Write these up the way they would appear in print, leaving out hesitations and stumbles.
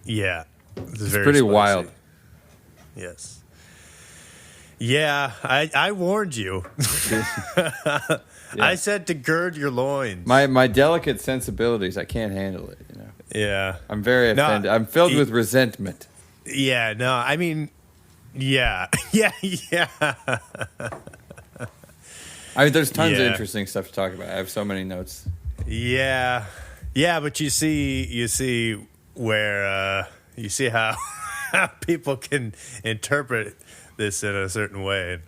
Yeah. It's pretty wild. Yes. Yeah, I warned you. Yeah. I said to gird your loins. My delicate sensibilities, I can't handle it, you know. Yeah. I'm very offended. I'm filled with resentment. Yeah, no, I mean, yeah. Yeah. I mean, there's tons of interesting stuff to talk about. I have so many notes. Yeah. Yeah, but you see where you see how people can interpret this in a certain way.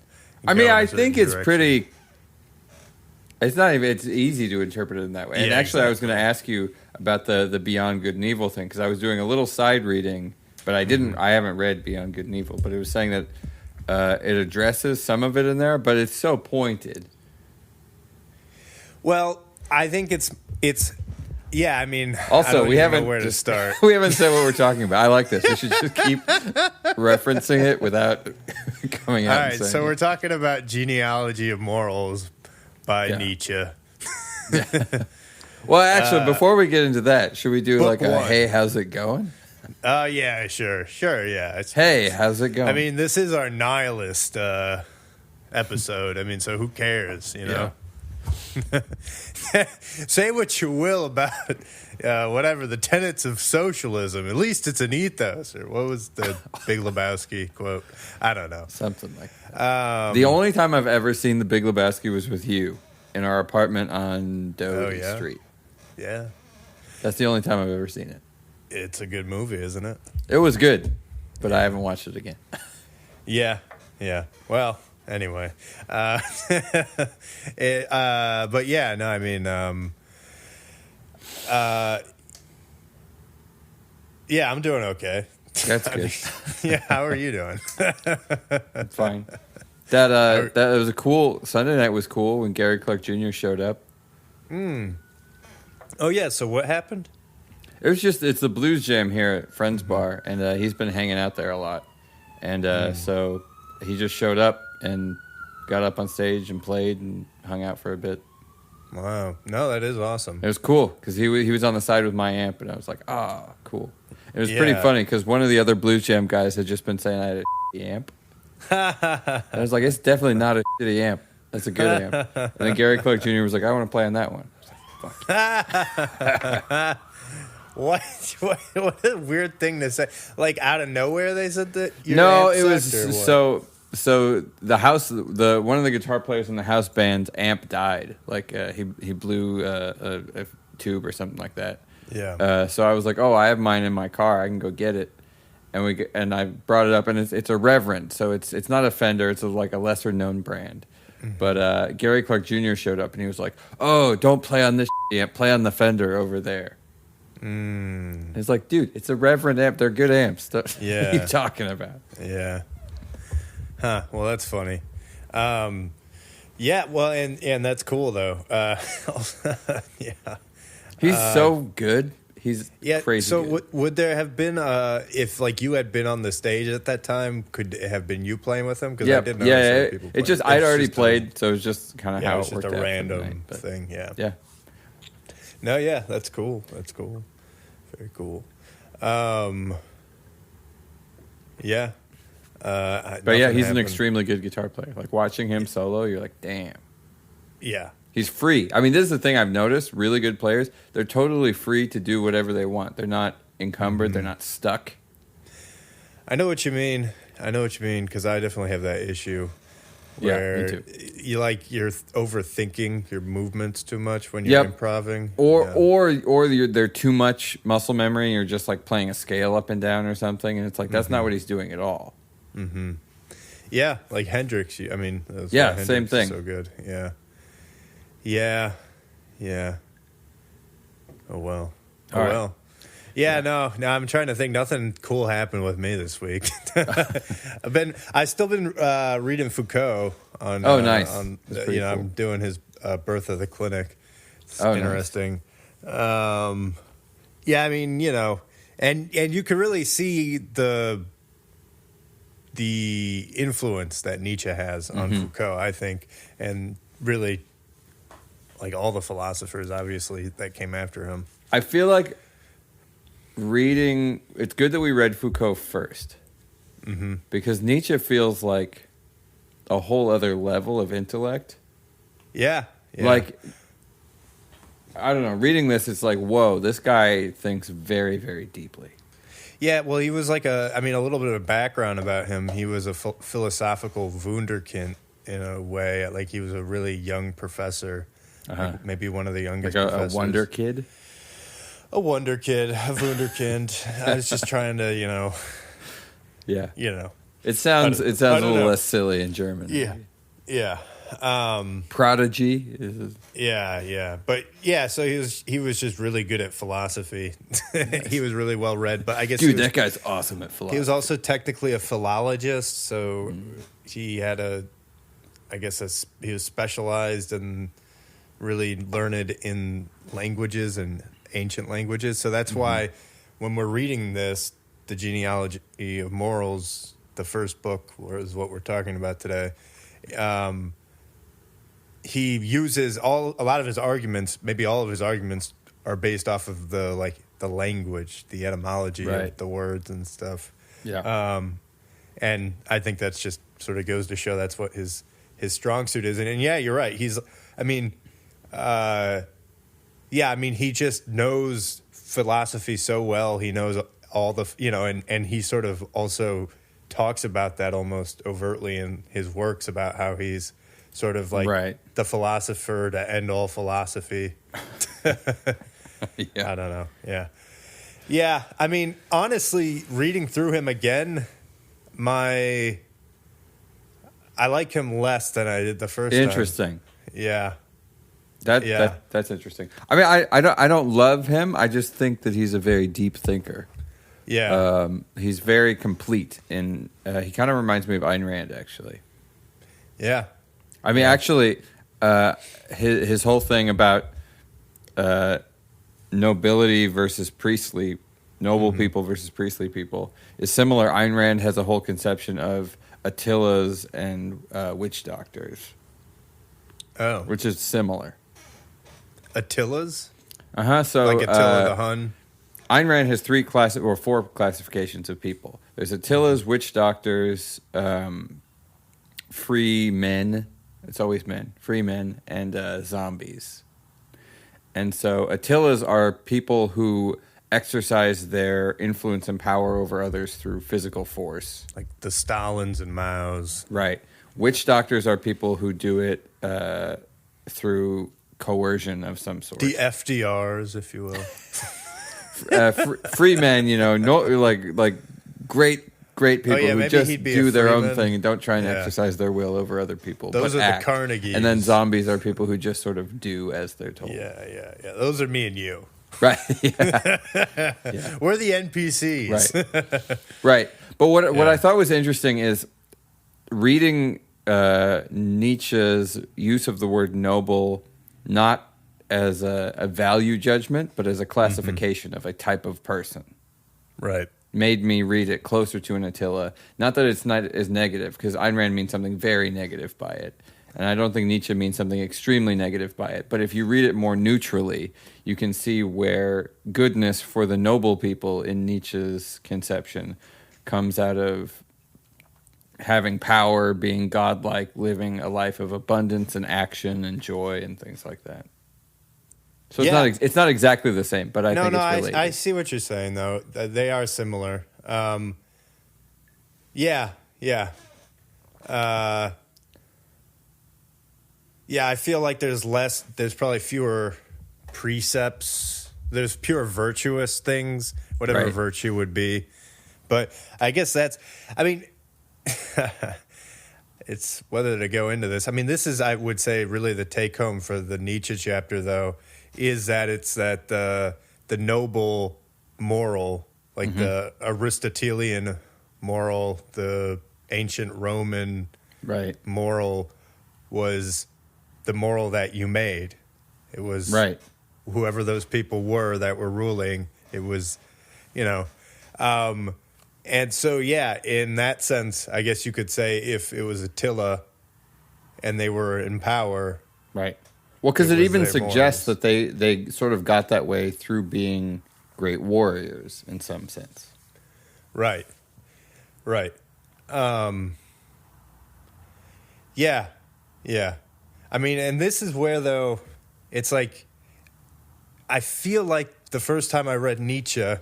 I mean, I think it's pretty. It's not even. It's easy to interpret it in that way. And actually, exactly. I was going to ask you about the Beyond Good and Evil thing because I was doing a little side reading, but I didn't. I haven't read Beyond Good and Evil, but it was saying that it addresses some of it in there, but it's so pointed. Well, I think it's. Yeah, I mean. Also, we haven't know where to start. We haven't said what we're talking about. I like this. We should just keep referencing it without coming out. All right, and saying so we're talking about Genealogy of Morals by Nietzsche. Yeah. Well, actually, before we get into that, should we do like a "Hey, how's it going"? Yeah, sure, yeah. Hey, how's it going? I mean, this is our nihilist episode. I mean, so who cares, you know? Yeah. Say what you will about whatever the tenets of socialism. At least it's an ethos. Or what was the Big Lebowski quote? I don't know. Something like that. The only time I've ever seen the Big Lebowski was with you in our apartment on Doty Street. Yeah. That's the only time I've ever seen it. It's a good movie, isn't it? It was good, but I haven't watched it again. Yeah. Well, anyway. But yeah, no, I mean, yeah, I'm doing okay. That's good. Yeah, how are you doing? I'm fine. That was a cool Sunday night. Was cool when Gary Clark Jr. showed up. Oh yeah. So what happened? It's the Blues Jam here at Friends Bar, and he's been hanging out there a lot, and so he just showed up and got up on stage and played and hung out for a bit. Wow. No, that is awesome. It was cool because he was on the side with my amp, and I was like, cool. It was pretty funny because one of the other Blues Jam guys had just been saying I had a shitty amp. I was like, it's definitely not a shitty amp. That's a good amp. And then Gary Clark Jr. was like, I want to play on that one. I was like, fuck. What a weird thing to say. Like out of nowhere they said that? No, it was so the house, one of the guitar players in the house band's amp died. Like he blew a tube or something like that. Yeah. So I was like, I have mine in my car. I can go get it. And I brought it up, and it's a Reverend, so it's not a Fender. It's like a lesser known brand. Mm-hmm. But Gary Clark Jr. showed up, and he was like, don't play on this amp. Play on the Fender over there. It's like, dude, it's a Reverend amp. They're good amps. What are you talking about? Yeah. Huh. Well, that's funny. Yeah. Well, and that's cool though. Yeah. He's so good. He's crazy. So good. Would there have been if like you had been on the stage at that time? Could it have been you playing with him? Because I didn't know people playing. It just I'd already played, so it was just kind of how it worked out. Just a random thing. Yeah. Yeah. No, yeah, that's cool. That's cool. Very cool. Yeah. But yeah, he's an extremely good guitar player. Like watching him solo, you're like, damn. Yeah. He's free. I mean, this is the thing I've noticed. Really good players, they're totally free to do whatever they want. They're not encumbered. Mm-hmm. They're not stuck. I know what you mean. Because I definitely have that issue. Where me too. You're overthinking your movements too much when you're improvising. Or they're too much muscle memory and you're just like playing a scale up and down or something. And it's like, that's not what he's doing at all. Mm-hmm. Yeah, like Hendrix. I mean, Hendrix same thing. Is so good. Yeah. Yeah. Oh well. Well. Yeah, no, I'm trying to think. Nothing cool happened with me this week. I've still been reading Foucault on. Oh, nice. Cool. I'm doing his Birth of the Clinic. It's interesting. Nice. Yeah, I mean, and you can really see the influence that Nietzsche has on Foucault, I think, and really, like all the philosophers, obviously, that came after him. I feel like it's good that we read Foucault first. Mm-hmm. Because Nietzsche feels like a whole other level of intellect. Yeah. Like, I don't know, reading this, it's like, whoa, this guy thinks very, very deeply. Yeah, well, he was like a little bit of background about him. He was a philosophical wunderkind in a way. Like, he was a really young professor. Like maybe one of the youngest professors. A wonder kid? A wonder kid, a wunderkind. I was just trying to, Yeah. It sounds a little less silly in German. Yeah. Yeah. Prodigy. But so he was just really good at philosophy. Nice. He was really well read, but I guess that guy's awesome at philosophy. He was also technically a philologist, so he had he was specialized and really learned in languages and ancient languages. So that's why when we're reading this, the Genealogy of Morals, the first book is what we're talking about today. He uses a lot of his arguments, maybe all of his arguments are based off of the language, the etymology of the words and stuff. Yeah. And I think that's just sort of goes to show that's what his strong suit is. And yeah, you're right. He just knows philosophy so well. He knows all the, and he sort of also talks about that almost overtly in his works about how he's sort of like the philosopher to end all philosophy. Yeah. I don't know. Yeah. Yeah. I mean, honestly, reading through him again, I like him less than I did the first time. Interesting. Yeah. That's interesting. I mean, I don't love him. I just think that he's a very deep thinker. Yeah. He's very complete, and he kind of reminds me of Ayn Rand, actually. Yeah. I mean, actually, his whole thing about nobility versus priestly, noble people versus priestly people is similar. Ayn Rand has a whole conception of Attilas and witch doctors. Oh. Which is similar. Attilas? So like Attila the Hun? Ayn Rand has 4 classifications of people. There's Attilas, witch doctors, free men. It's always men. Free men and zombies. And so Attilas are people who exercise their influence and power over others through physical force. Like the Stalins and Maos. Right. Witch doctors are people who do it through coercion of some sort. The FDRs, if you will. Free men, like great people who just do their own thing and don't try and exercise their will over other people. Those are the Carnegies. And then zombies are people who just sort of do as they're told. Yeah. Those are me and you. Right. Yeah. We're the NPCs. Right. But what I thought was interesting is reading Nietzsche's use of the word noble, not as a value judgment, but as a classification of a type of person. Right. Made me read it closer to an Attila. Not that it's not as negative, because Ayn Rand means something very negative by it. And I don't think Nietzsche means something extremely negative by it. But if you read it more neutrally, you can see where goodness for the noble people in Nietzsche's conception comes out of having power, being godlike, living a life of abundance and action and joy and things like that. So it's not exactly the same, but I think it's related. I see what you're saying, though. They are similar. Yeah. I feel like there's probably fewer precepts. There's pure virtuous things, whatever virtue would be. But I guess it's whether to go into this. I mean, this is, I would say, really the take home for the Nietzsche chapter, though, is that it's that the noble moral, like the Aristotelian moral, the ancient Roman moral, was the moral that you made. It was whoever those people were that were ruling. It was, and so, in that sense, I guess you could say if it was Attila and they were in power. Right. Well, because it even suggests that they sort of got that way through being great warriors in some sense. Right. Right. Yeah. Yeah. I mean, and this is where, though, it's like, I feel like the first time I read Nietzsche,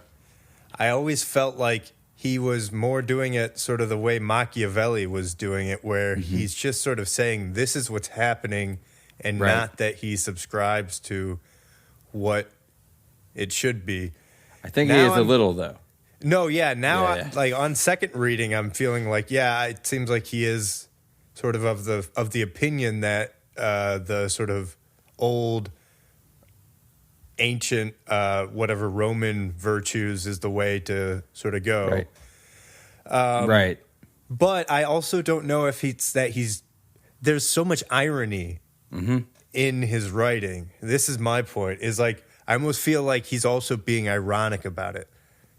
I always felt like he was more doing it sort of the way Machiavelli was doing it, where he's just sort of saying, this is what's happening, and not that he subscribes to what it should be. I think he is a little, though. No, yeah. Now, like on second reading, I'm feeling like, it seems like he is sort of the opinion that the sort of old, ancient, whatever Roman virtues is the way to sort of go. Right. Right. But I also don't know if there's so much irony in his writing. This is my point. Is like I almost feel like he's also being ironic about it.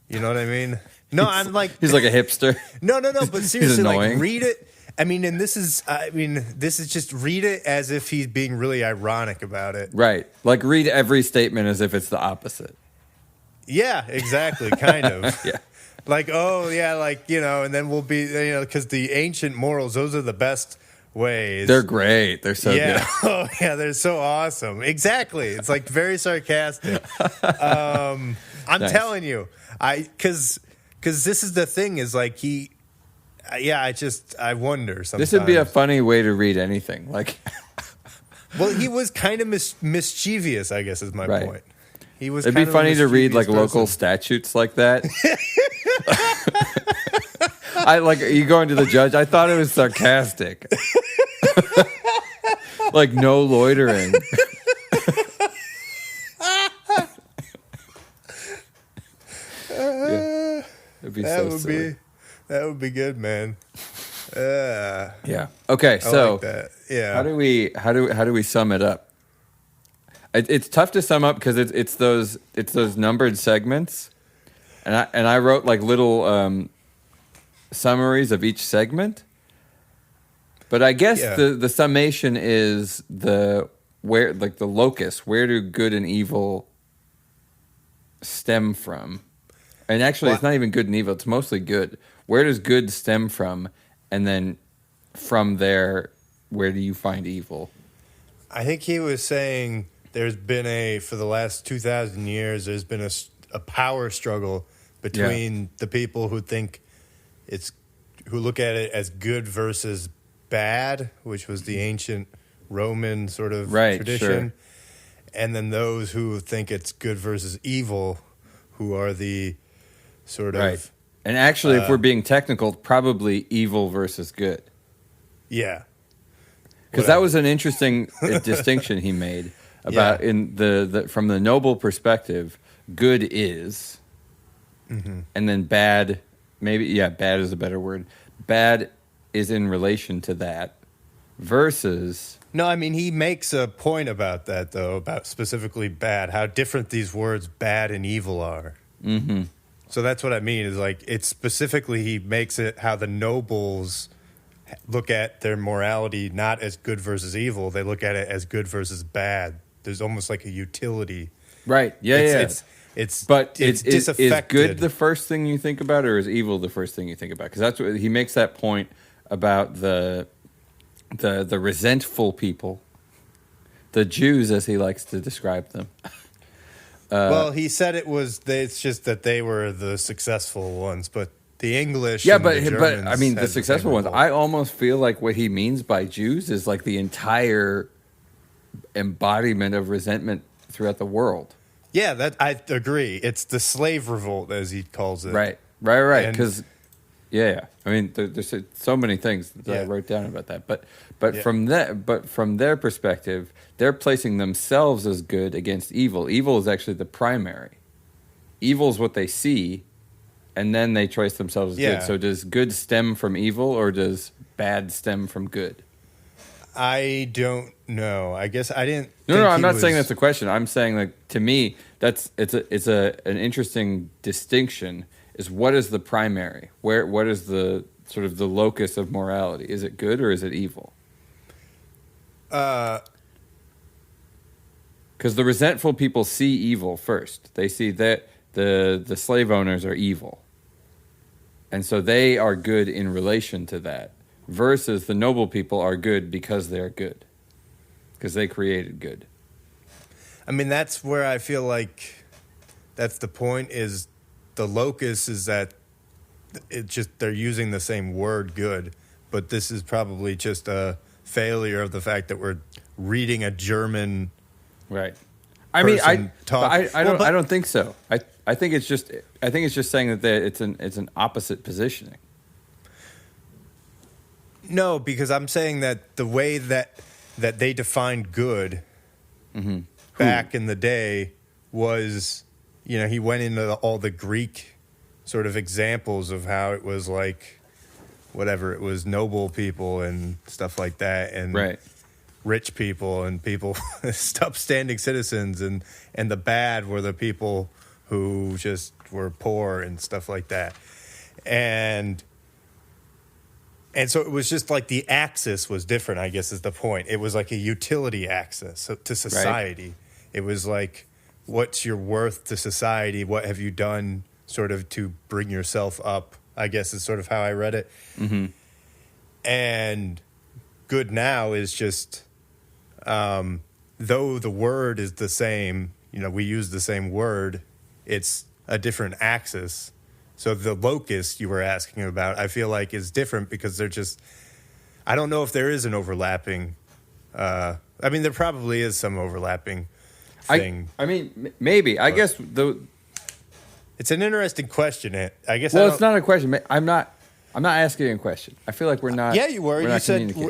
You know what I mean? No, I'm like he's like a hipster. No. But seriously, like read it. I mean, this is just read it as if he's being really ironic about it. Right. Like read every statement as if it's the opposite. Yeah, exactly. Kind of. Yeah. Like, and then we'll be, because the ancient morals, those are the best ways. They're great. They're so good. Oh, yeah, they're so awesome. Exactly. It's like very sarcastic. I'm telling you, because this is the thing is like I wonder sometimes. This would be a funny way to read anything. Like, well, he was kind of mischievous, I guess is my point. He was. It'd be funny to read like local statutes like that. You going to the judge. I thought it was sarcastic. Like no loitering. Yeah. It'd be so silly. That would be good, man. Yeah. Okay. So, like that. Yeah. How do we sum it up? It's tough to sum up because it's those numbered segments, and I wrote like little summaries of each segment. But I guess the summation is the locus. Where do good and evil stem from? And actually, it's not even good and evil. It's mostly good. Where does good stem from? And then from there, where do you find evil? I think he was saying there's been for the last 2,000 years, there's been a power struggle between the people who think who look at it as good versus bad, which was the ancient Roman sort of tradition. Sure. And then those who think it's good versus evil, who are the sort of... And actually, if we're being technical, probably evil versus good. Yeah. Because that was an interesting distinction he made about in the from the noble perspective, good is, and then bad, bad is a better word. Bad is in relation to that versus... No, I mean, he makes a point about that, though, about specifically bad, how different these words bad and evil are. Mm-hmm. So that's what I mean, is like, it's specifically, he makes it how the nobles look at their morality not as good versus evil, they look at it as good versus bad. There's almost like a utility. Right, It's disaffected. Is good the first thing you think about, or is evil the first thing you think about? Because that's what he makes that point about the resentful people, the Jews, as he likes to describe them. Well, he said it's just that they were the successful ones, but the English, but I mean the successful ones. I almost feel like what he means by Jews is like the entire embodiment of resentment throughout the world. Yeah, that I agree. It's the slave revolt, as he calls it. Right. Because, I mean, there's so many things that I wrote down about that. But from their perspective, they're placing themselves as good against evil. Evil is actually the primary. Evil is what they see, and then they choice themselves as good. So does good stem from evil, or does bad stem from good? I don't know. I guess I didn't. No, I'm not saying that's the question. I'm saying, like, to me, it's an interesting distinction. Is what is the primary? What is the sort of the locus of morality? Is it good or is it evil? Because the resentful people see evil first. They see that the slave owners are evil. And so they are good in relation to that, versus the noble people are good because they're good, because they created good. I mean, that's where I feel like that's the point, is the locus is that it just, they're using the same word good, but this is probably just a failure of the fact that we're reading a German right. I mean, I I don't think so. I think it's just saying that it's an opposite positioning. No, because I'm saying that the way that they defined good back in the day was, he went into all the Greek sort of examples of how it was like, whatever, it was noble people and stuff like that, and right. rich people and people, upstanding citizens, and the bad were the people who just were poor and stuff like that. And so it was just like the axis was different, I guess is the point. It was like a utility axis to society. Right. It was like, what's your worth to society? What have you done sort of to bring yourself up, I guess is sort of how I read it. Mm-hmm. And good now is just, though the word is the same, we use the same word, it's a different axis. So the locus you were asking about, I feel like is different because they're just, I don't know if there is an overlapping, I mean, there probably is some overlapping thing. I mean, maybe. I guess it's an interesting question. I guess. Well, it's not a question. I'm not asking a question. I feel like we're not. Yeah, you were.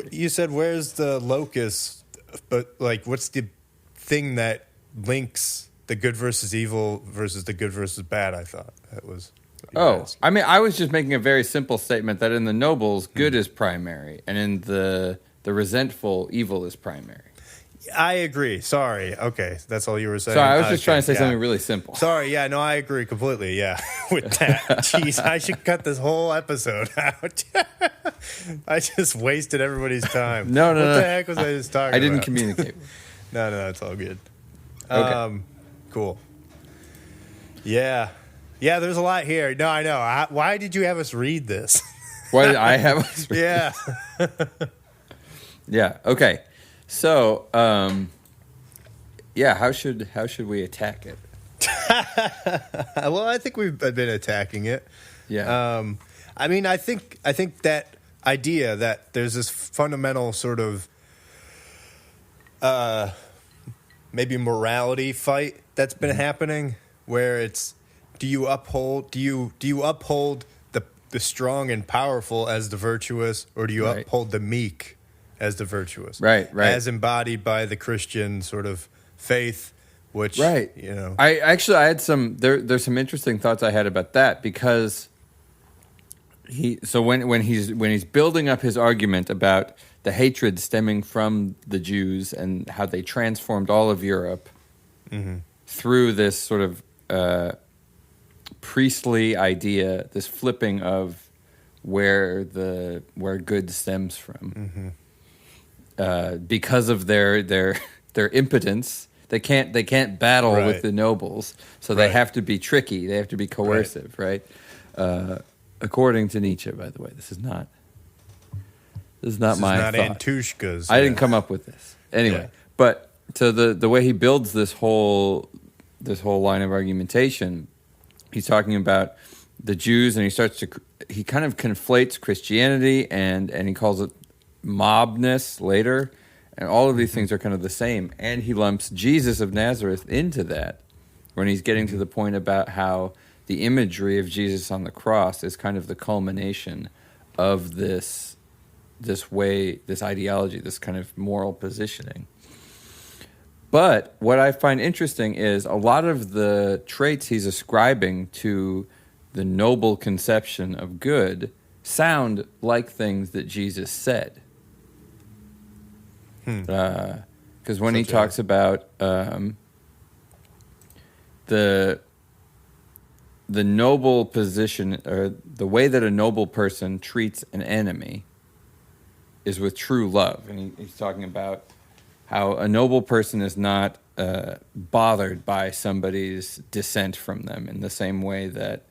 You said where's the locus, but like, what's the thing that links the good versus evil versus the good versus bad? I thought that was. I mean, I was just making a very simple statement that in the nobles, good is primary, and in the resentful, evil is primary. I agree. Sorry. Okay, that's all you were saying. Sorry, I was just trying to say something really simple. Sorry. Yeah, no, I agree completely. Yeah, with that. Jeez, I should cut this whole episode out. I just wasted everybody's time. No. What the heck was I just talking about? I didn't communicate. No, it's all good. Okay. Cool. Yeah. Yeah, there's a lot here. No, I know. Why did you have us read this? Why did I have us read Yeah. Yeah, okay. So, how should we attack it? Well, I think we've been attacking it. Yeah. I mean, I think that idea that there's this fundamental sort of maybe morality fight that's been happening, where it's, do you uphold the strong and powerful as the virtuous, or do you uphold the meek as the virtuous? Right. As embodied by the Christian sort of faith, which I had some there's some interesting thoughts I had about that, because when he's building up his argument about the hatred stemming from the Jews and how they transformed all of Europe through this sort of priestly idea, this flipping of where good stems from, because of their impotence. They can't battle with the nobles, so they have to be tricky. They have to be coercive, right? According to Nietzsche, by the way, this is not my thought. Antushka's. I didn't come up with this anyway. But so the way he builds this whole line of argumentation, he's talking about the Jews, and he kind of conflates Christianity and he calls it mobness later. And all of these things are kind of the same. And he lumps Jesus of Nazareth into that when he's getting to the point about how the imagery of Jesus on the cross is kind of the culmination of this ideology, this kind of moral positioning. But what I find interesting is a lot of the traits he's ascribing to the noble conception of good sound like things that Jesus said. Because when he talks about the noble position, or the way that a noble person treats an enemy, is with true love, and he's talking about how a noble person is not bothered by somebody's dissent from them in the same way that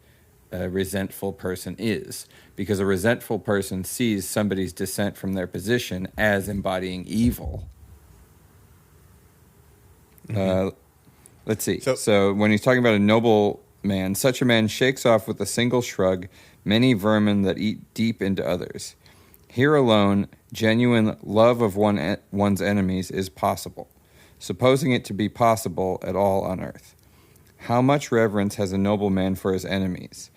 a resentful person is, because a resentful person sees somebody's dissent from their position as embodying evil. Let's see. So when he's talking about a noble man, such a man shakes off with a single shrug many vermin that eat deep into others. Here alone, genuine love of one's enemies is possible, supposing it to be possible at all on earth. How much reverence has a noble man for his enemies?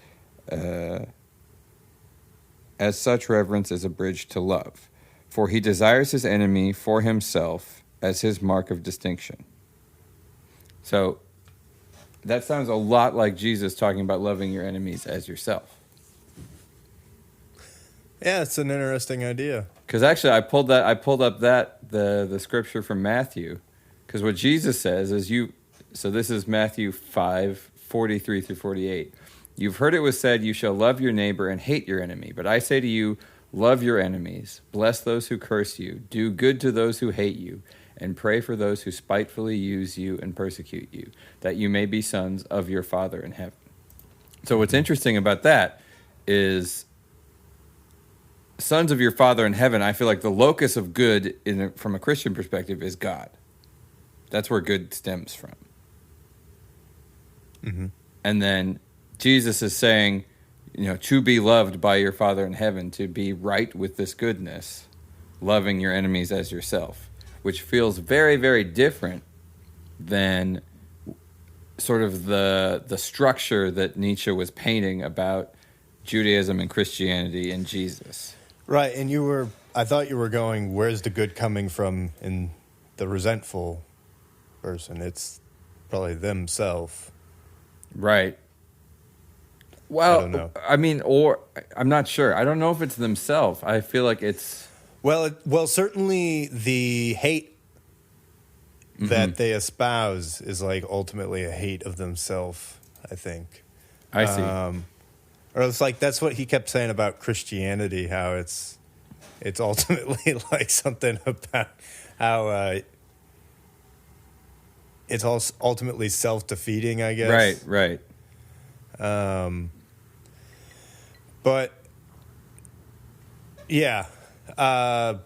As such reverence is a bridge to love, for he desires his enemy for himself as his mark of distinction. So that sounds a lot like Jesus talking about loving your enemies as yourself. Yeah, it's an interesting idea. Because actually, I pulled up the scripture from Matthew, because what Jesus says is So this is Matthew 5:43 through 48. You've heard it was said, you shall love your neighbor and hate your enemy. But I say to you, love your enemies, bless those who curse you, do good to those who hate you, and pray for those who spitefully use you and persecute you, that you may be sons of your Father in heaven. So what's interesting about that is sons of your Father in heaven, I feel like the locus of good from a Christian perspective is God. That's where good stems from. Mm-hmm. And then Jesus is saying, to be loved by your Father in heaven, to be right with this goodness, loving your enemies as yourself, which feels very, very different than sort of the structure that Nietzsche was painting about Judaism and Christianity and Jesus. Right, and I thought you were going, where's the good coming from in the resentful person? It's probably themselves. Right. Well, I don't know. Or I'm not sure. I don't know if it's themselves. I feel like it's... Well, certainly the hate that they espouse is like ultimately a hate of themselves, I think. I see. Or it's like that's what he kept saying about Christianity, how it's ultimately like something about how it's all ultimately self-defeating, I guess. Right. But yeah, I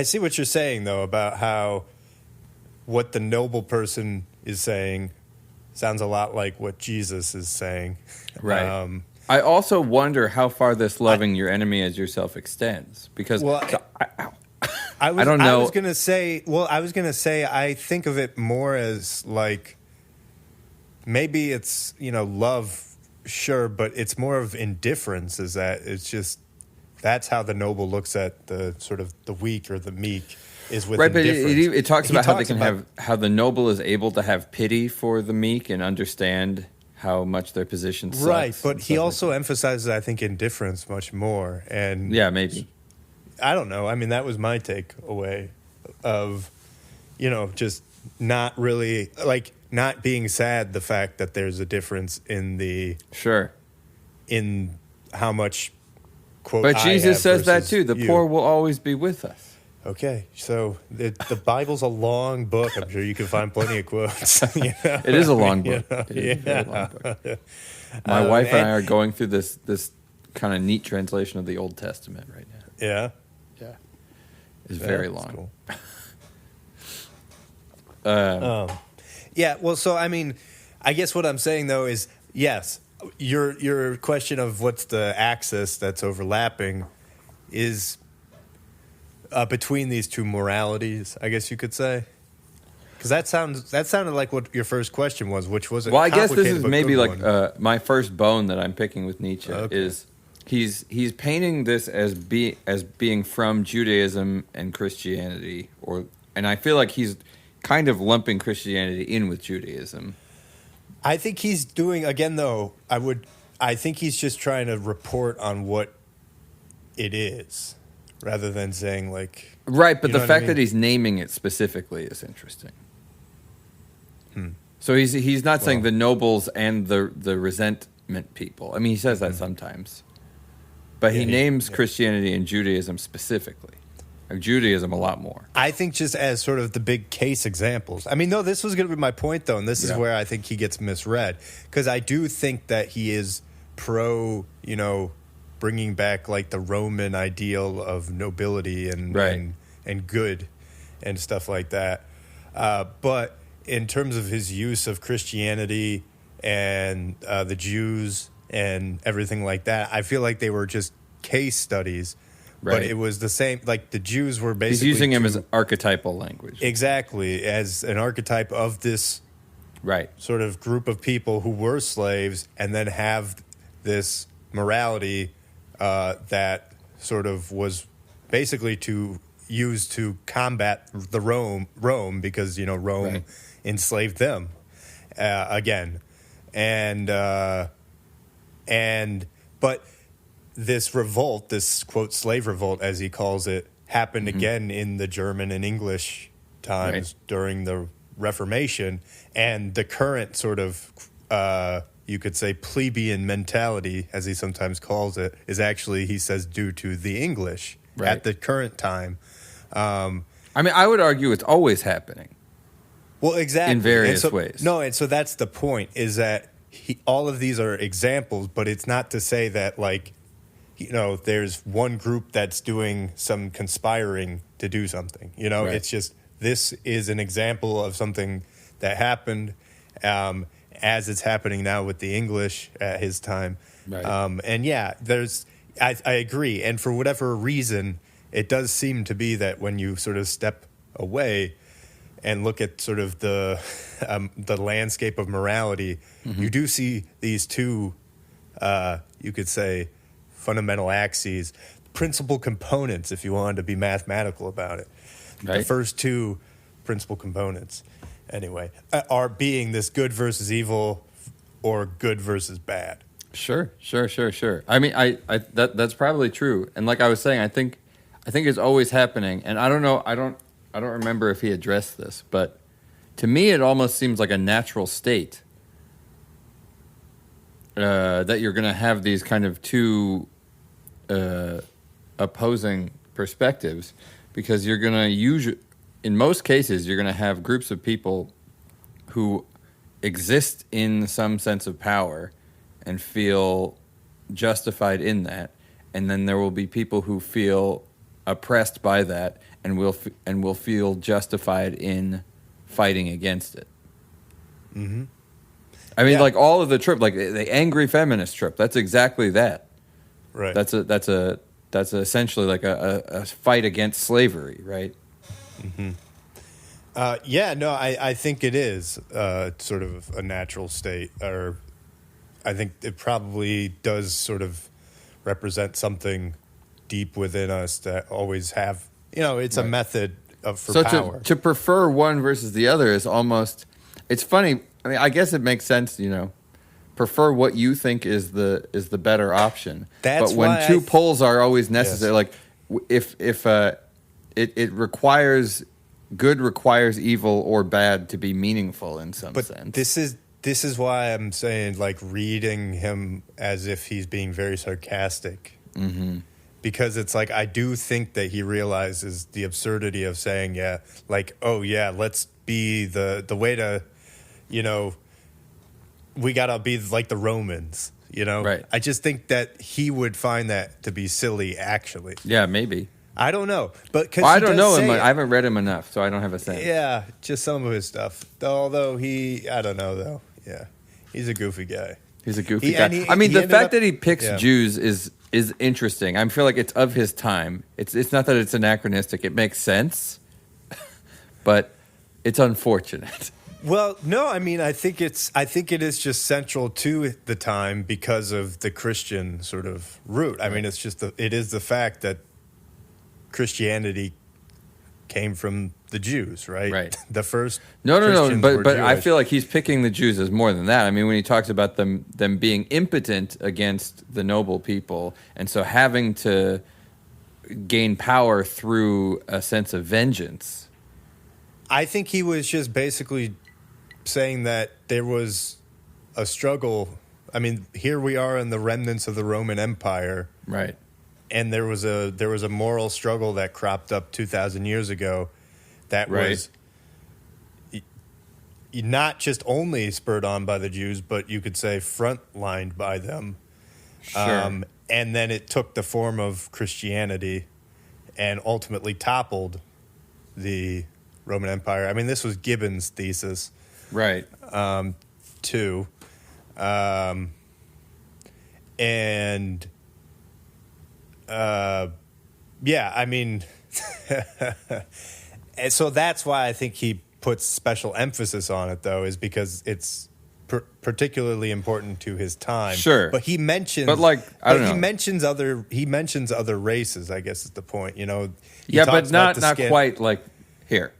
see what you're saying though about how what the noble person is saying sounds a lot like what Jesus is saying. Right. I also wonder how far this loving your enemy as yourself extends, because I don't know. I was gonna say, I think of it more as like maybe it's love, sure, but it's more of indifference. Is that it's just that's how the noble looks at the sort of the weak or the meek. Is with right, but indifference. it talks about how they can have how the noble is able to have pity for the meek and understand how much their position sucks. Right, but he also emphasizes, I think, indifference much more. And yeah, maybe. I don't know. I mean, that was my takeaway of, just not really like not being sad. The fact that there's a difference in in how much quote. But Jesus says that too. The poor will always be with us. Okay, so the Bible's a long book. I'm sure you can find plenty of quotes. It is a long book. It is a very long book. My wife and I are going through this kind of neat translation of the Old Testament right now. Yeah? Yeah. It's very long. Cool. Yeah, well, so, I guess what I'm saying, though, is, yes, your question of what's the axis that's overlapping is... between these two moralities, I guess you could say, because that sounded like what your first question was, which was. Well, I guess this is maybe like my first bone that I'm picking with Nietzsche is he's painting this as being from Judaism and Christianity, and I feel like he's kind of lumping Christianity in with Judaism. I think he's doing again, though. I think he's just trying to report on what it is. Rather than saying like... Right, but the fact that he's naming it specifically is interesting. So he's not saying the nobles and the resentment people. I mean, he says that sometimes. But he names Christianity and Judaism specifically. Like Judaism, a lot more. I think just as sort of the big case examples. I mean, no, this was going to be my point, though, and this is where I think he gets misread. Because I do think that he is pro, bringing back, like, the Roman ideal of nobility and good and stuff like that. But in terms of his use of Christianity and the Jews and everything like that, I feel like they were just case studies. Right. But it was the same, like the Jews were basically... He's using him as archetypal language. Exactly, as an archetype of this sort of group of people who were slaves and then have this morality that sort of was basically used to combat the Rome because, Rome enslaved them again. But... this revolt, this, quote, slave revolt, as he calls it, happened again in the German and English times during the Reformation. And the current sort of, you could say, plebeian mentality, as he sometimes calls it, is actually, he says, due to the English at the current time. I mean, I would argue it's always happening. Well, exactly. In various ways. No, and so that's the point, is that all of these are examples, but it's not to say that, like, there's one group that's doing some conspiring to do something. It's just this is an example of something that happened as it's happening now with the English at his time. Right. I agree. And for whatever reason, it does seem to be that when you sort of step away and look at sort of the landscape of morality, you do see these two, you could say, fundamental axes, principal components, if you wanted to be mathematical about it. The first two principal components, anyway, are being this good versus evil or good versus bad. Sure. I mean, that's probably true. And like I was saying, I think it's always happening. And I don't know, I don't remember if he addressed this, but to me, it almost seems like a natural state. That you're going to have these kind of two opposing perspectives, because you're going to in most cases, you're going to have groups of people who exist in some sense of power and feel justified in that, and then there will be people who feel oppressed by that and will feel justified in fighting against it. Mm-hmm. I mean, like all of the trope, like the angry feminist trope. That's exactly that. Right. That's essentially like a fight against slavery, right? Mm-hmm. I think it is sort of a natural state, or I think it probably does sort of represent something deep within us that always have. It's a method for power. To prefer one versus the other is almost. It's funny. I mean, I guess it makes sense, prefer what you think is the better option. But when two poles are always necessary, like if it requires good requires evil or bad to be meaningful in some sense. But this is why I'm saying, like, reading him as if he's being very sarcastic. Mm-hmm. Because it's like, I do think that he realizes the absurdity of saying, let's be the way to, we got to be like the Romans, Right. I just think that he would find that to be silly, actually. Yeah, maybe. I don't know. But I don't know him. I haven't read him enough, so I don't have a sense. Yeah, just some of his stuff. Although I don't know, though. Yeah, he's a goofy guy. He's a goofy guy. The fact that he picks Jews is interesting. I feel like it's of his time. It's not that it's anachronistic. It makes sense, but it's unfortunate. Well, no, I think it is just central to the time because of the Christian sort of root. It is the fact that Christianity came from the Jews, right? Right. The first Christians were but Jewish. I feel like he's picking the Jews as more than that. I mean, when he talks about them being impotent against the noble people, and so having to gain power through a sense of vengeance. I think he was just basically saying that there was a struggle. I mean, here we are in the remnants of the Roman Empire. Right. and there was a moral struggle that cropped up 2,000 years ago that was not just only spurred on by the Jews, but you could say front-lined by them. Sure. And then it took the form of Christianity and ultimately toppled the Roman Empire. I mean, this was Gibbon's thesis. Right. Too. Yeah, I mean, and so that's why I think he puts special emphasis on it, though, is because it's particularly important to his time. Sure, but he mentions, he mentions other races. I guess is the point. You know. Yeah, but not quite like here.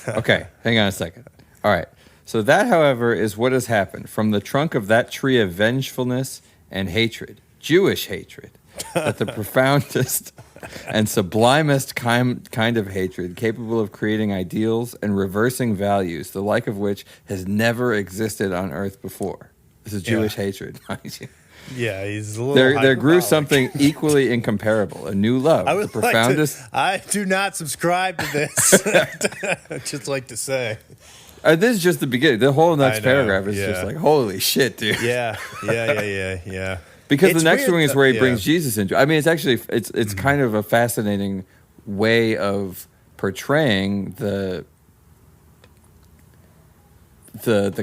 Okay, hang on a second. All right. So that, however, is what has happened from the trunk of that tree of vengefulness and hatred, Jewish hatred, that the profoundest and sublimest kind of hatred, capable of creating ideals and reversing values, the like of which has never existed on earth before. This is Jewish hatred, mind you. Yeah, he's a little. There grew something equally incomparable, a new love. I would the profoundest. I do not subscribe to this. I'd just like to say. This is just the beginning. The whole next paragraph is just like, holy shit, dude. Yeah. Because the next one is where he brings Jesus into it. I mean, it's actually, it's kind of a fascinating way of portraying the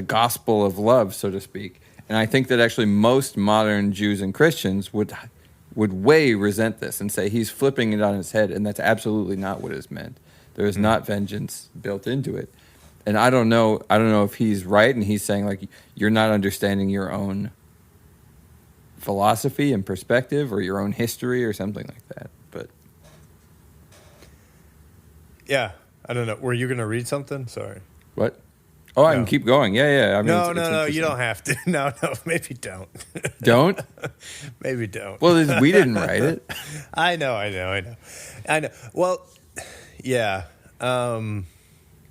gospel of love, so to speak. And I think that actually most modern Jews and Christians would way resent this and say he's flipping it on his head, and that's absolutely not what is meant. There is not vengeance built into it. And I don't know if he's right, and he's saying like you're not understanding your own philosophy and perspective or your own history or something like that. But yeah, I don't know. Were you going to read something? Sorry. What? Oh, I can keep going. Yeah. I mean, no, you don't have to. No, maybe don't. Don't? Maybe don't. Well, we didn't write it. I know. Well, yeah.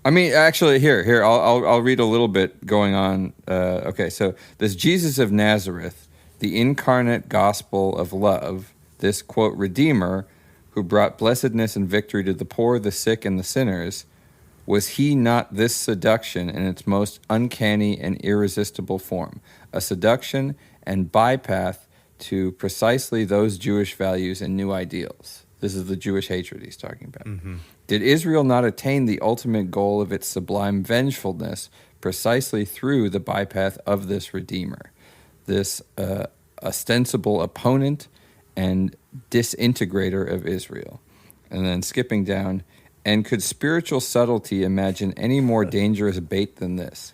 I mean, actually, here, I'll read a little bit going on. Okay, so this Jesus of Nazareth, the incarnate gospel of love, this, quote, Redeemer, who brought blessedness and victory to the poor, the sick, and the sinners, was he not this seduction in its most uncanny and irresistible form, a seduction and bypath to precisely those Jewish values and new ideals? This is the Jewish hatred he's talking about. Mm-hmm. Did Israel not attain the ultimate goal of its sublime vengefulness precisely through the bypath of this Redeemer, this ostensible opponent and disintegrator of Israel? And then skipping down, and could spiritual subtlety imagine any more dangerous bait than this?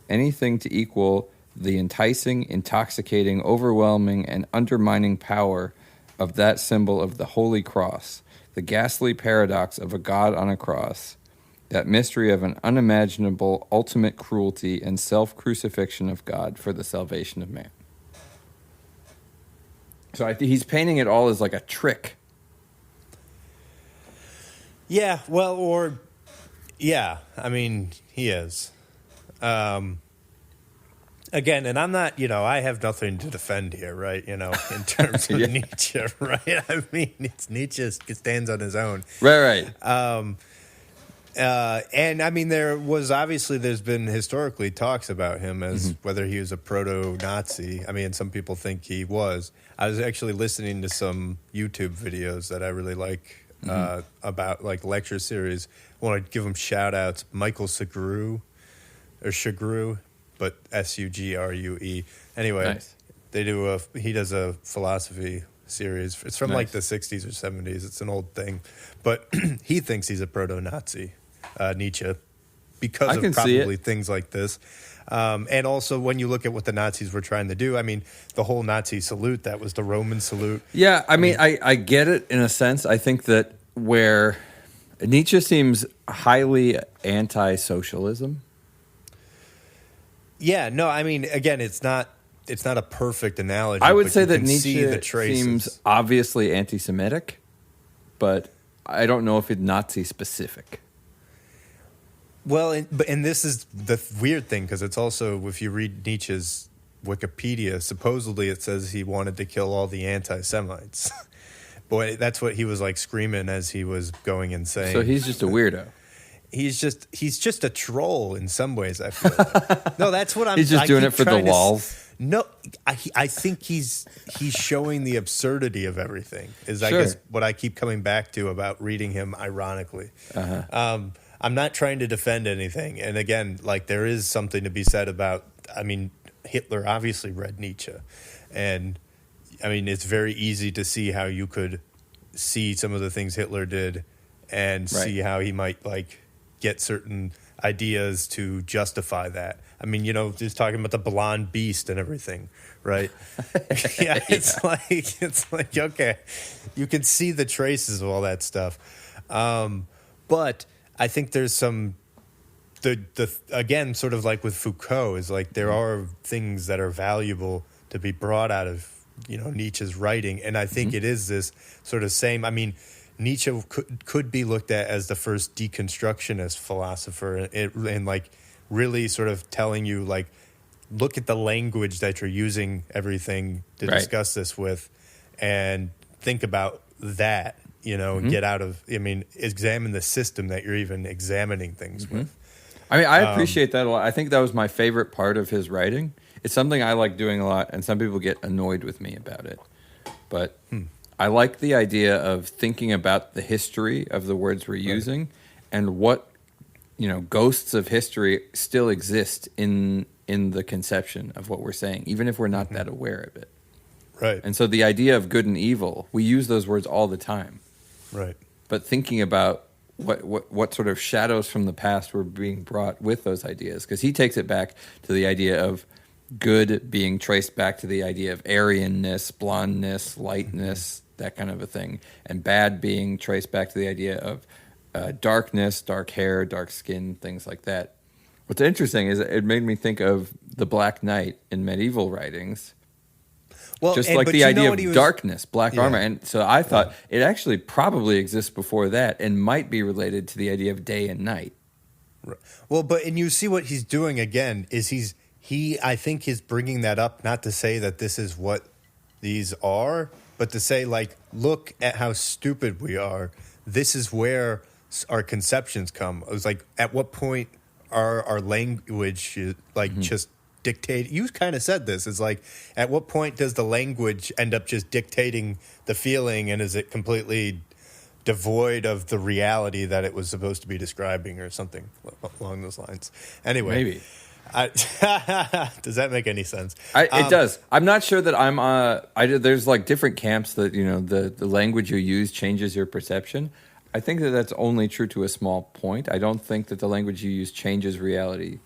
Anything to equal the enticing, intoxicating, overwhelming, and undermining power of that symbol of the Holy Cross, the ghastly paradox of a God on a cross, that mystery of an unimaginable ultimate cruelty and self-crucifixion of God for the salvation of man. So I think he's painting it all as like a trick. Yeah, well, I mean, he is. Again, and I'm not, I have nothing to defend here, right? In terms of Nietzsche, right? I mean, it's Nietzsche stands on his own. Right. And I mean, there's been historically talks about him as whether he was a proto-Nazi. I mean, some people think he was. I was actually listening to some YouTube videos that I really like about like lecture series. I want to give them shout outs. Michael Sugrue, but Sugrue. Anyway, nice. He does a philosophy series. It's from like the 60s or 70s. It's an old thing. But he thinks he's a proto-Nazi, Nietzsche, because of probably things like this. And also when you look at what the Nazis were trying to do, I mean, the whole Nazi salute, that was the Roman salute. Yeah, I mean, I get it in a sense. I think that where Nietzsche seems highly anti-socialism. Yeah, no, I mean, again, it's not a perfect analogy. I would say that Nietzsche seems obviously anti-Semitic, but I don't know if it's Nazi-specific. Well, and this is the weird thing, because it's also, if you read Nietzsche's Wikipedia, supposedly it says he wanted to kill all the anti-Semites. boy, that's what he was like screaming as he was going insane. So he's just a weirdo. He's just a troll in some ways, I feel like. No, that's what I'm. He's just doing it for the walls. No, I think he's showing the absurdity of everything. Is I Sure. guess what I keep coming back to about reading him ironically. I'm not trying to defend anything, and again, like there is something to be said about. I mean, Hitler obviously read Nietzsche, and I mean it's very easy to see how you could see some of the things Hitler did, and see how he might like get certain ideas to justify that. I mean, just talking about the blonde beast and everything, right? Yeah, it's like okay, you can see the traces of all that stuff. But I think there's some the again, sort of like with Foucault, is like there are things that are valuable to be brought out of Nietzsche's writing, and I think it is this sort of same. I mean, Nietzsche could be looked at as the first deconstructionist philosopher, and like really sort of telling you like, look at the language that you're using everything to discuss this with, and think about that, and get out of. I mean, examine the system that you're even examining things with. I mean, I appreciate that a lot. I think that was my favorite part of his writing. It's something I like doing a lot, and some people get annoyed with me about it, but. I like the idea of thinking about the history of the words we're using and what, ghosts of history still exist in the conception of what we're saying, even if we're not that aware of it. Right. And so the idea of good and evil, we use those words all the time. Right. But thinking about what sort of shadows from the past were being brought with those ideas, because he takes it back to the idea of good being traced back to the idea of Aryanness, blondness, lightness, that kind of a thing, and bad being traced back to the idea of darkness, dark hair, dark skin, things like that. What's interesting is it made me think of the Black Knight in medieval writings, just like the idea of darkness, black armor. And so I thought it actually probably exists before that and might be related to the idea of day and night. Right. Well, and you see what he's doing again is I think he's bringing that up not to say that this is what these are, but to say, like, look at how stupid we are. This is where our conceptions come. It was like, at what point are our language, like, just dictate? You kind of said this. It's like, at what point does the language end up just dictating the feeling, and is it completely devoid of the reality that it was supposed to be describing or something along those lines? Anyway. Maybe. Does that make any sense? It does. I'm not sure that there's like different camps that, the language you use changes your perception. I think that that's only true to a small point. I don't think that the language you use changes reality.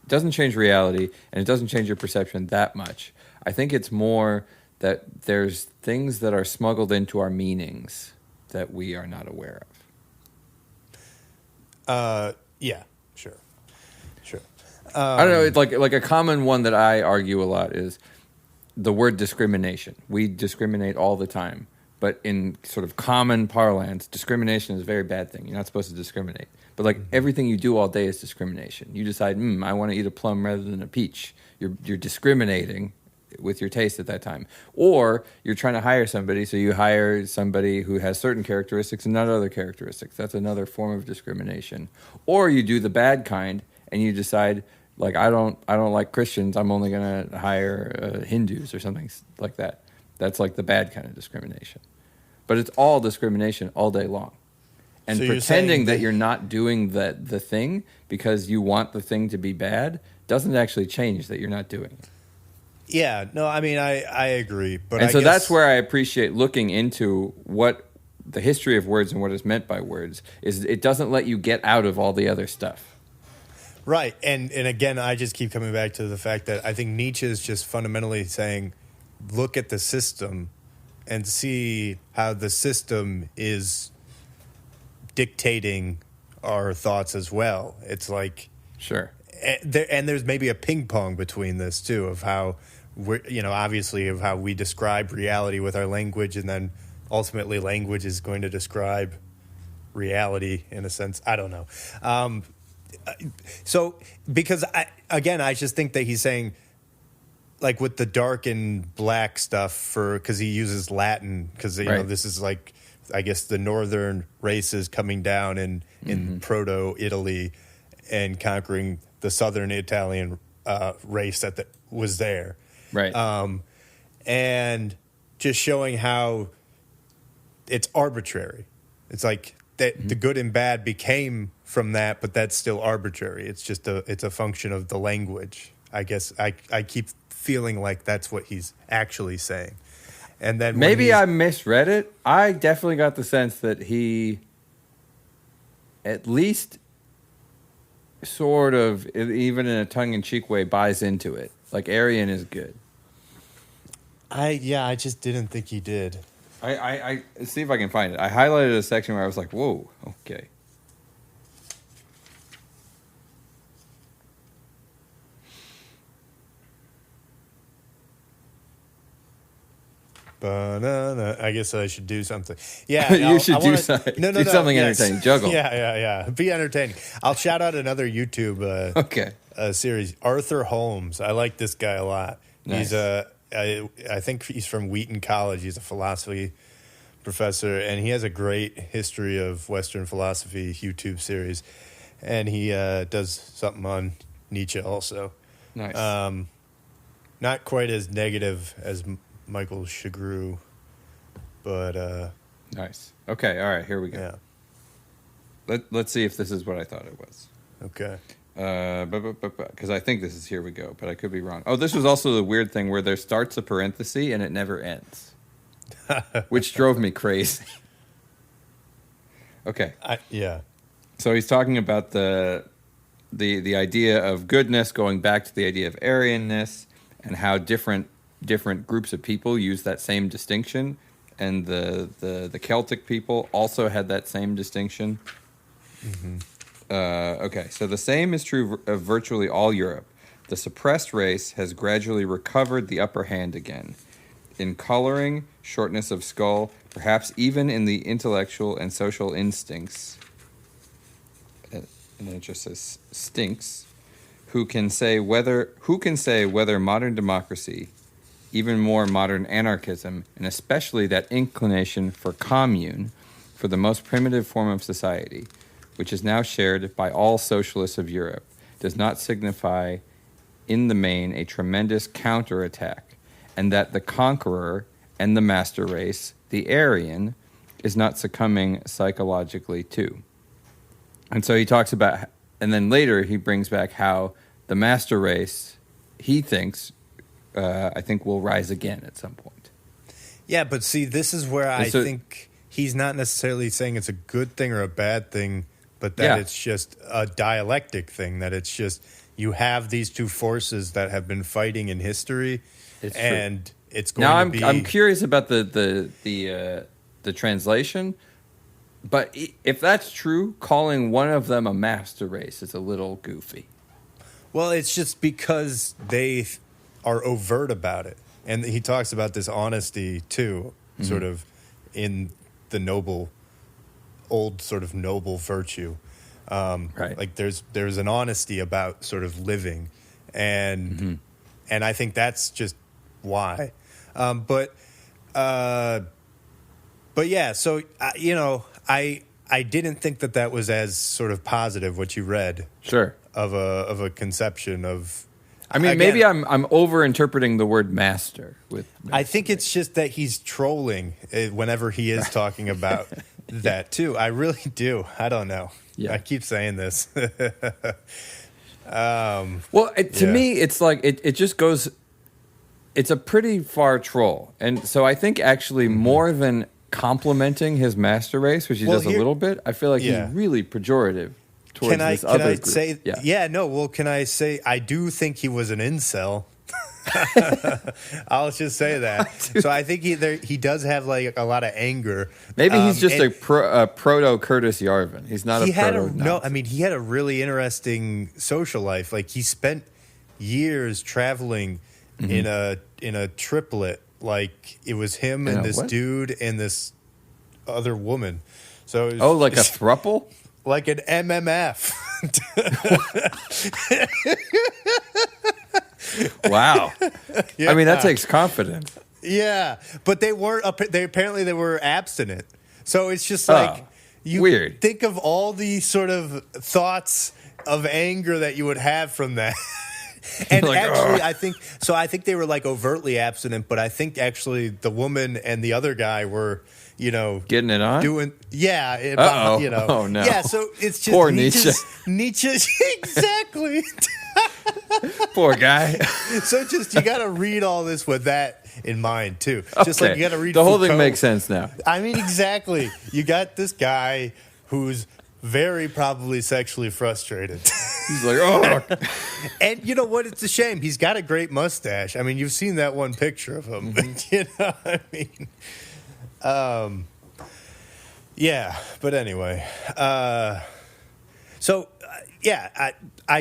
It doesn't change reality, and it doesn't change your perception that much. I think it's more that there's things that are smuggled into our meanings that we are not aware of. Yeah, sure. I don't know. It's like a common one that I argue a lot is the word discrimination. We discriminate all the time, but in sort of common parlance, discrimination is a very bad thing. You're not supposed to discriminate. But like everything you do all day is discrimination. You decide, I want to eat a plum rather than a peach. You're discriminating with your taste at that time. Or you're trying to hire somebody, so you hire somebody who has certain characteristics and not other characteristics. That's another form of discrimination. Or you do the bad kind and you decide, like, I don't like Christians. I'm only going to hire Hindus or something like that. That's like the bad kind of discrimination. But it's all discrimination all day long. And so pretending that you're not doing the thing because you want the thing to be bad doesn't actually change that you're not doing it. Yeah, no, I mean, I agree. And so that's where I appreciate looking into what the history of words and what is meant by words is. It doesn't let you get out of all the other stuff. Right. And again, I just keep coming back to the fact that I think Nietzsche is just fundamentally saying, look at the system and see how the system is dictating our thoughts as well. It's like... Sure. And there's maybe a ping pong between this, too, of how, obviously of how we describe reality with our language, and then ultimately language is going to describe reality in a sense. I don't know. So, because, I just think that he's saying, like with the dark and black stuff because he uses Latin because you know this is like I guess the northern races coming down in proto Italy and conquering the southern Italian race that was there, right? And just showing how it's arbitrary. It's like that the good and bad became from that, but that's still arbitrary. It's just it's a function of the language. I guess I keep feeling like that's what he's actually saying. And then maybe I misread it. I definitely got the sense that he at least sort of, even in a tongue-in-cheek way, buys into it. Like Aryan is good. I just didn't think he did. I see if I can find it. I highlighted a section where I was like, whoa, okay. I guess I should do something. Yeah, you should do something. Do something entertaining. Juggle. Yeah. Be entertaining. I'll shout out another YouTube series. Arthur Holmes. I like this guy a lot. Nice. He's I think he's from Wheaton College. He's a philosophy professor, and he has a great history of Western philosophy YouTube series. And he does something on Nietzsche also. Nice. Not quite as negative as Michael Shagru, but nice. Okay, all right, here we go. Yeah. Let's see if this is what I thought it was. Okay. Because I think this is here we go, but I could be wrong. Oh, this was also the weird thing where there starts a parenthesis and it never ends, which drove me crazy. Okay. Yeah. So he's talking about the idea of goodness, going back to the idea of Aryanness, and how different groups of people use that same distinction, and the Celtic people also had that same distinction. Okay, so the same is true of virtually all Europe. The suppressed race has gradually recovered the upper hand again. In coloring, shortness of skull, perhaps even in the intellectual and social instincts. And then it just says stinks. Who can say whether modern democracy, even more modern anarchism, and especially that inclination for commune, for the most primitive form of society, which is now shared by all socialists of Europe, does not signify in the main a tremendous counterattack, and that the conqueror and the master race, the Aryan, is not succumbing psychologically too. And so he talks about, and then later he brings back how the master race, he thinks, I think will rise again at some point. Yeah, but see, this is where I think he's not necessarily saying it's a good thing or a bad thing, but that it's just a dialectic thing, that it's just you have these two forces that have been fighting in history, and it's going to be... I'm curious about the translation, but if that's true, calling one of them a master race is a little goofy. Well, it's just because they are overt about it. And he talks about this honesty, too, sort of in the old sort of noble virtue. Right. Like there's an honesty about sort of living. And I think that's just why. But yeah, so, I didn't think that was as sort of positive, what you read. Sure. Of a conception of... I mean, maybe I'm over-interpreting the word master. I think it's just that he's trolling whenever he is talking about that, too. I really do. I don't know. Yeah. I keep saying this. To me, it's like it just goes... It's a pretty far troll. And so I think actually more than complimenting his master race, which he does a little bit, I feel like he's really pejorative. Can I say? Can I say I do think he was an incel? I'll just say that. So I think he does have like a lot of anger. Maybe he's just a proto Curtis Yarvin. He's not a proto. I mean, he had a really interesting social life. Like he spent years traveling in a triplet. Like it was him and this dude and this other woman. So it was, like a throuple. Like an MMF. Wow. Yeah. I mean, that takes confidence. Yeah, but they weren't. They apparently they were abstinent. So it's just like you weird. think of all the sort of thoughts of anger that you would have from that. And Like, actually, I think they were like overtly abstinent, but I think actually the woman and the other guy were, Getting it on? doing, yeah, Uh-oh. Oh, no. yeah. So it's just Poor Nietzsche, exactly. Poor guy. So just you got to read all this with that in mind too. Just Okay. like you got to read the whole Foucault. thing makes sense now. I mean, exactly. You got this guy who's very probably sexually frustrated. He's like, oh. And you know what? It's a shame. He's got a great mustache. I mean, you've seen that one picture of him. You know what I mean? Yeah. But anyway. I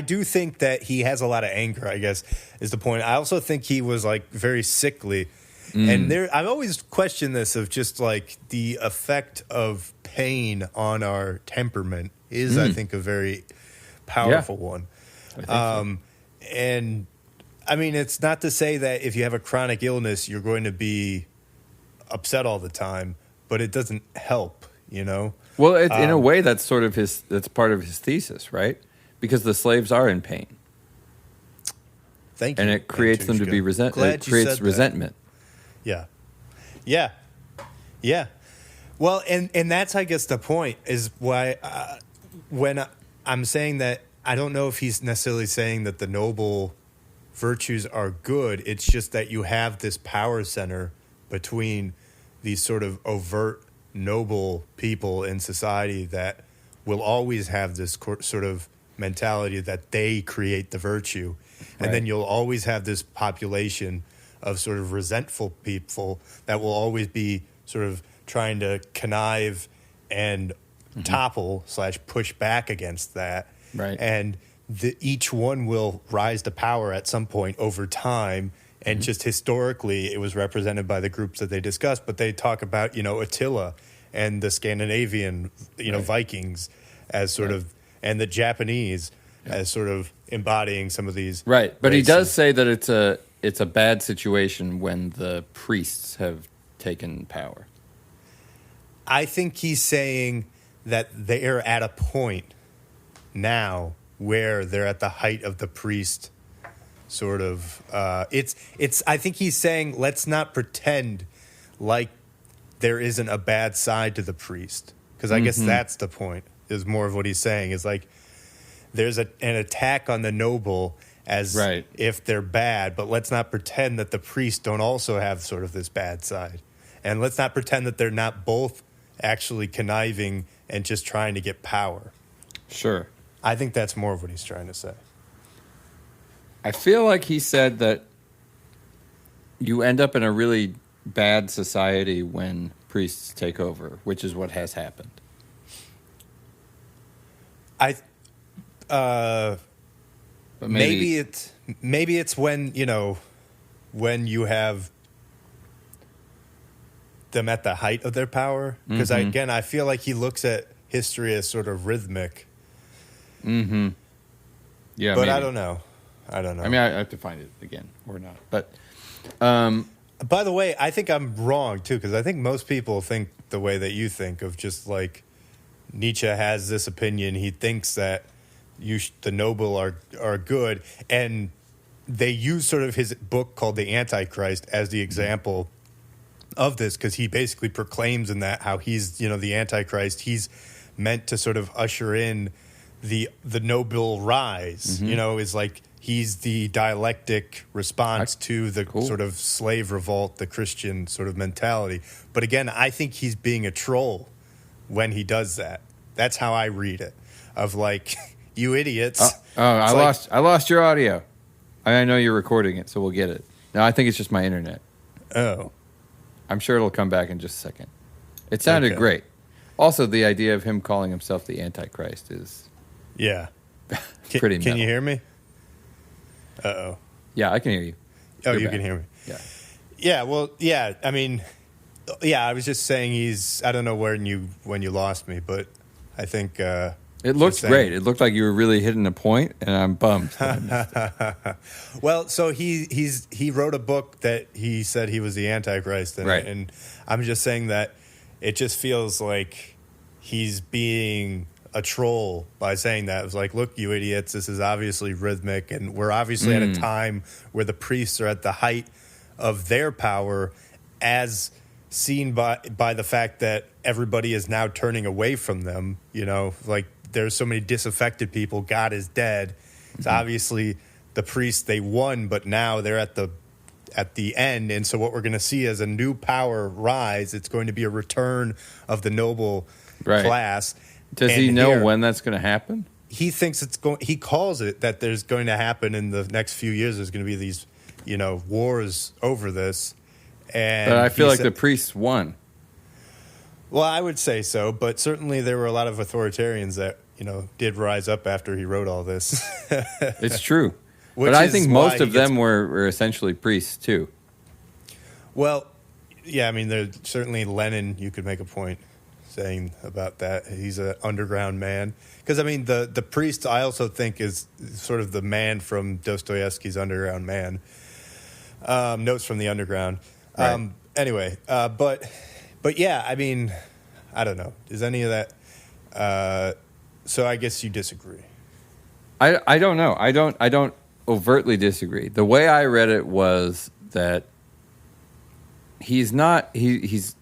do think that he has a lot of anger, I guess, is the point. I also think he was, like, very sickly. And I've always questioned this of just, like, the effect of pain on our temperament is, I think, a very powerful one. I think so. And I mean, it's not to say that if you have a chronic illness, you're going to be upset all the time, but it doesn't help, Well, in a way, that's sort of that's part of his thesis, right? Because the slaves are in pain. Thank you. And it creates them to be it creates resentment. Yeah. Yeah. Yeah. Well, and that's, I guess, the point is why when I'm saying that, I don't know if he's necessarily saying that the noble virtues are good. It's just that you have this power center between these sort of overt noble people in society that will always have this sort of mentality that they create the virtue. And Right. then you'll always have this population of sort of resentful people that will always be sort of trying to connive and topple / push back against that. Right. And each one will rise to power at some point over time. And just historically, it was represented by the groups that they discussed. But they talk about, Attila and the Scandinavian, Vikings as sort of, and the Japanese as sort of embodying some of these. Right. But races. he does say that it's a bad situation when the priests have taken power. I think he's saying that they're at a point now where they're at the height of the priest sort of it's I think he's saying let's not pretend like there isn't a bad side to the priest, because I guess that's the point, is more of what he's saying is like there's an attack on the noble as if they're bad, but let's not pretend that the priests don't also have sort of this bad side, and let's not pretend that they're not both actually conniving and just trying to get power. Sure. I think that's more of what he's trying to say. I feel like he said that you end up in a really bad society when priests take over, which is what has happened. But maybe it's when when you have them at the height of their power, because again I feel like he looks at history as sort of rhythmic. Yeah, but maybe. I don't know. I mean, I have to find it again or not. But by the way, I think I'm wrong too, because I think most people think the way that you think, of just like Nietzsche has this opinion. He thinks that the noble are good, and they use sort of his book called The Antichrist as the example of this, because he basically proclaims in that how he's the Antichrist. He's meant to sort of usher in the noble rise. Is like he's the dialectic response to the sort of slave revolt, the Christian sort of mentality. But again, I think he's being a troll when he does that. That's how I read it. Of like, you idiots. I lost your audio. I know you're recording it, so we'll get it. No, I think it's just my internet. Oh. I'm sure it'll come back in just a second. It sounded great. Also, the idea of him calling himself the Antichrist is Can pretty metal. you hear me? Uh-oh. Yeah, I can hear you. Oh, You're you back. can hear me. Yeah. Yeah, well, yeah, I mean, yeah, I was just saying I don't know when you lost me, but I think It looked great. It looked like you were really hitting a point, and I'm bummed. Well, so he wrote a book that he said he was the Antichrist in, right. And I'm just saying that it just feels like he's being a troll by saying that. It was like, look, you idiots, this is obviously rhythmic, and we're obviously at a time where the priests are at the height of their power, as seen by the fact that everybody is now turning away from them. You know, like, there's so many disaffected people. God is dead. It's obviously the priests, they won, but now they're at the end. And so what we're going to see is a new power rise. It's going to be a return of the noble class. Does he know when that's going to happen? He thinks it's going. He calls it that there's going to happen in the next few years. There's going to be these, wars over this. And but I feel like the priests won. Well, I would say so, but certainly there were a lot of authoritarians that, did rise up after he wrote all this. It's true. But I think most of them were essentially priests, too. Well, yeah, I mean, there's certainly Lenin, you could make a point saying about that. He's an underground man. Because, I mean, the priest, I also think, is sort of the man from Dostoevsky's Underground Man. Notes from the Underground. Right. Anyway, but yeah, I mean, I don't know. Is any of that? So I guess you disagree. I don't know. I don't overtly disagree. The way I read it was that he's not. He's.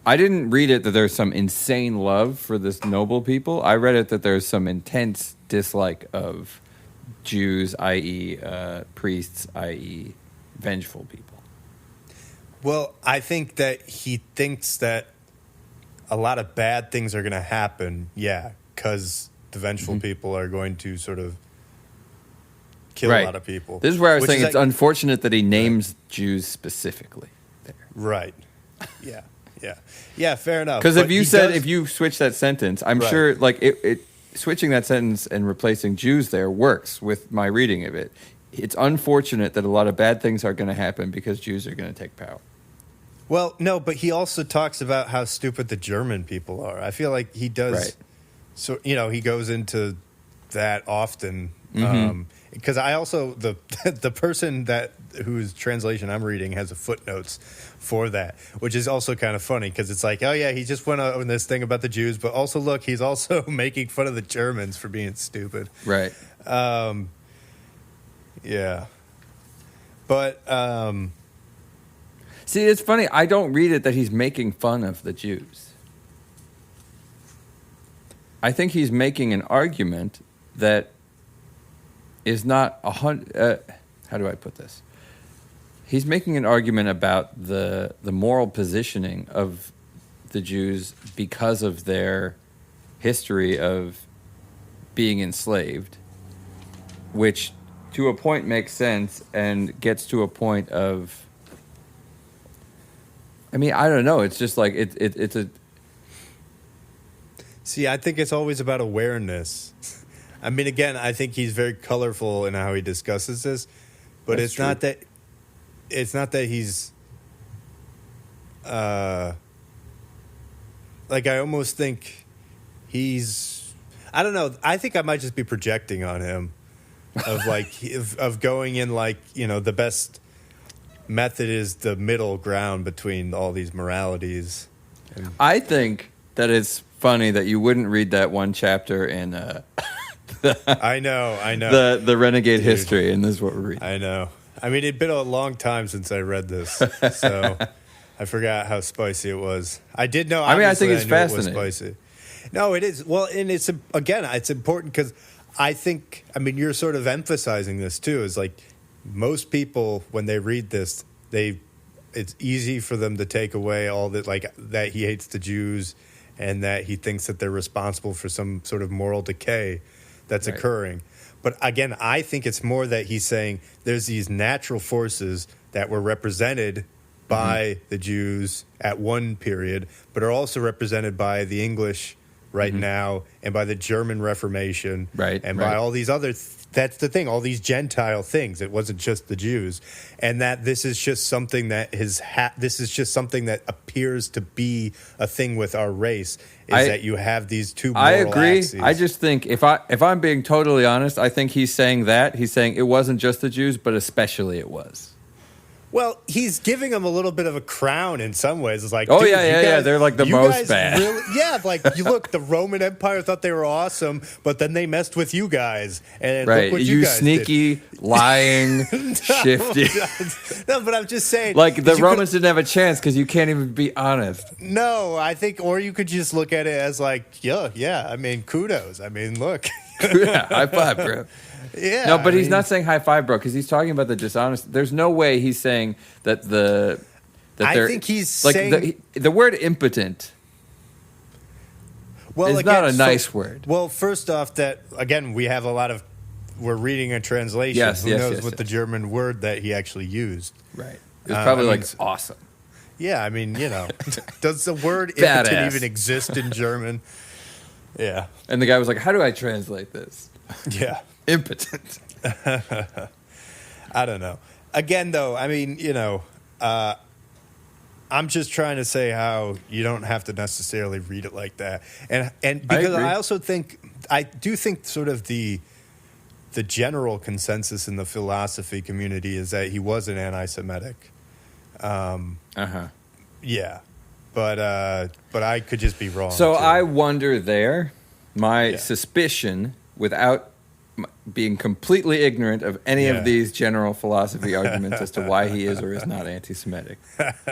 I didn't read it that there's some insane love for this noble people. I read it that there's some intense dislike of Jews, i.e., priests, i.e., vengeful people. Well, I think that he thinks that a lot of bad things are going to happen, because the vengeful people are going to sort of kill a lot of people. This is where I was saying it's unfortunate that he names Jews specifically there. Right. Yeah. Yeah, fair enough. Because if you switch that sentence, I'm sure like it switching that sentence and replacing Jews there works with my reading of it. It's unfortunate that a lot of bad things are going to happen because Jews are going to take power. Well, no, but he also talks about how stupid the German people are. I feel like he does. Right. So, he goes into that often. Because I also, the person whose translation I'm reading has a footnotes for that, which is also kind of funny because it's like, oh yeah, he just went on this thing about the Jews, but also look, he's also making fun of the Germans for being stupid. Right. Yeah. But, see, it's funny. I don't read it that he's making fun of the Jews. I think he's making an argument that is not 100. How do I put this? He's making an argument about the moral positioning of the Jews because of their history of being enslaved, which to a point makes sense and gets to a point of. I mean, I don't know. It's just like it's a. See, I think it's always about awareness. I mean, again, I think he's very colorful in how he discusses this, but it's not that. It's not that he's. Like, I almost think he's. I don't know. I think I might just be projecting on him, of like of going in like the best method is the middle ground between all these moralities. I think that it's funny that you wouldn't read that one chapter in I know the Renegade History, and this is what we're reading. I know. I mean, it'd been a long time since I read this, so I forgot how spicy it was. I did know. I think it's fascinating. It was spicy. No, it is. Well, and it's important because I think. I mean, you're sort of emphasizing this too. Is like most people when they read this, it's easy for them to take away all that, like that he hates the Jews and that he thinks that they're responsible for some sort of moral decay that's occurring. But again, I think it's more that he's saying there's these natural forces that were represented by the Jews at one period, but are also represented by the English right now and by the German Reformation and by all these other that's the thing. All these Gentile things. It wasn't just the Jews, and that this is just something that this is just something that appears to be a thing with our race. That you have these two moral I agree. axes. I just think if I'm being totally honest, I think he's saying it wasn't just the Jews, but especially it was. Well, he's giving them a little bit of a crown in some ways. It's like, oh, dude, yeah, they're like the most bad. Like, you look, the Roman Empire thought they were awesome, but then they messed with you guys. And right, look what you guys sneaky, did. lying, shifty. No, but I'm just saying. Like, the Romans didn't have a chance because you can't even be honest. No, I think, or you could just look at it as like, yeah, I mean, kudos. I mean, look. Yeah, high five, bro. Yeah, no, but he's not saying high five, bro, because he's talking about the dishonest. There's no way he's saying that I think he's like saying the word impotent. Well, it's not a nice word. Well, first off, that again we're reading a translation. Yes, Who knows what yes. the German word that he actually used? Right. It's probably awesome. Yeah, I mean, does the word Badass. impotent even exist in German? Yeah. And the guy was like, "How do I translate this?" Yeah. Impotent. I don't know. Again, though, I mean, I'm just trying to say how you don't have to necessarily read it like that, and because I do think sort of the general consensus in the philosophy community is that he was an anti-Semitic. Yeah, but I could just be wrong. So too. I wonder there. My suspicion, without being completely ignorant of any of these general philosophy arguments as to why he is or is not anti-Semitic,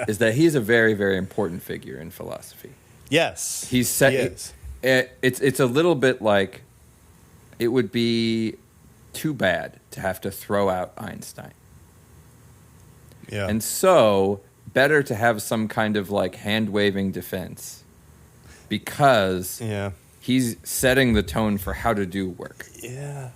is that he's a very, very important figure in philosophy. Yes, He is. It's a little bit like it would be too bad to have to throw out Einstein. Yeah, and so better to have some kind of like hand-waving defense because he's setting the tone for how to do work. Yeah.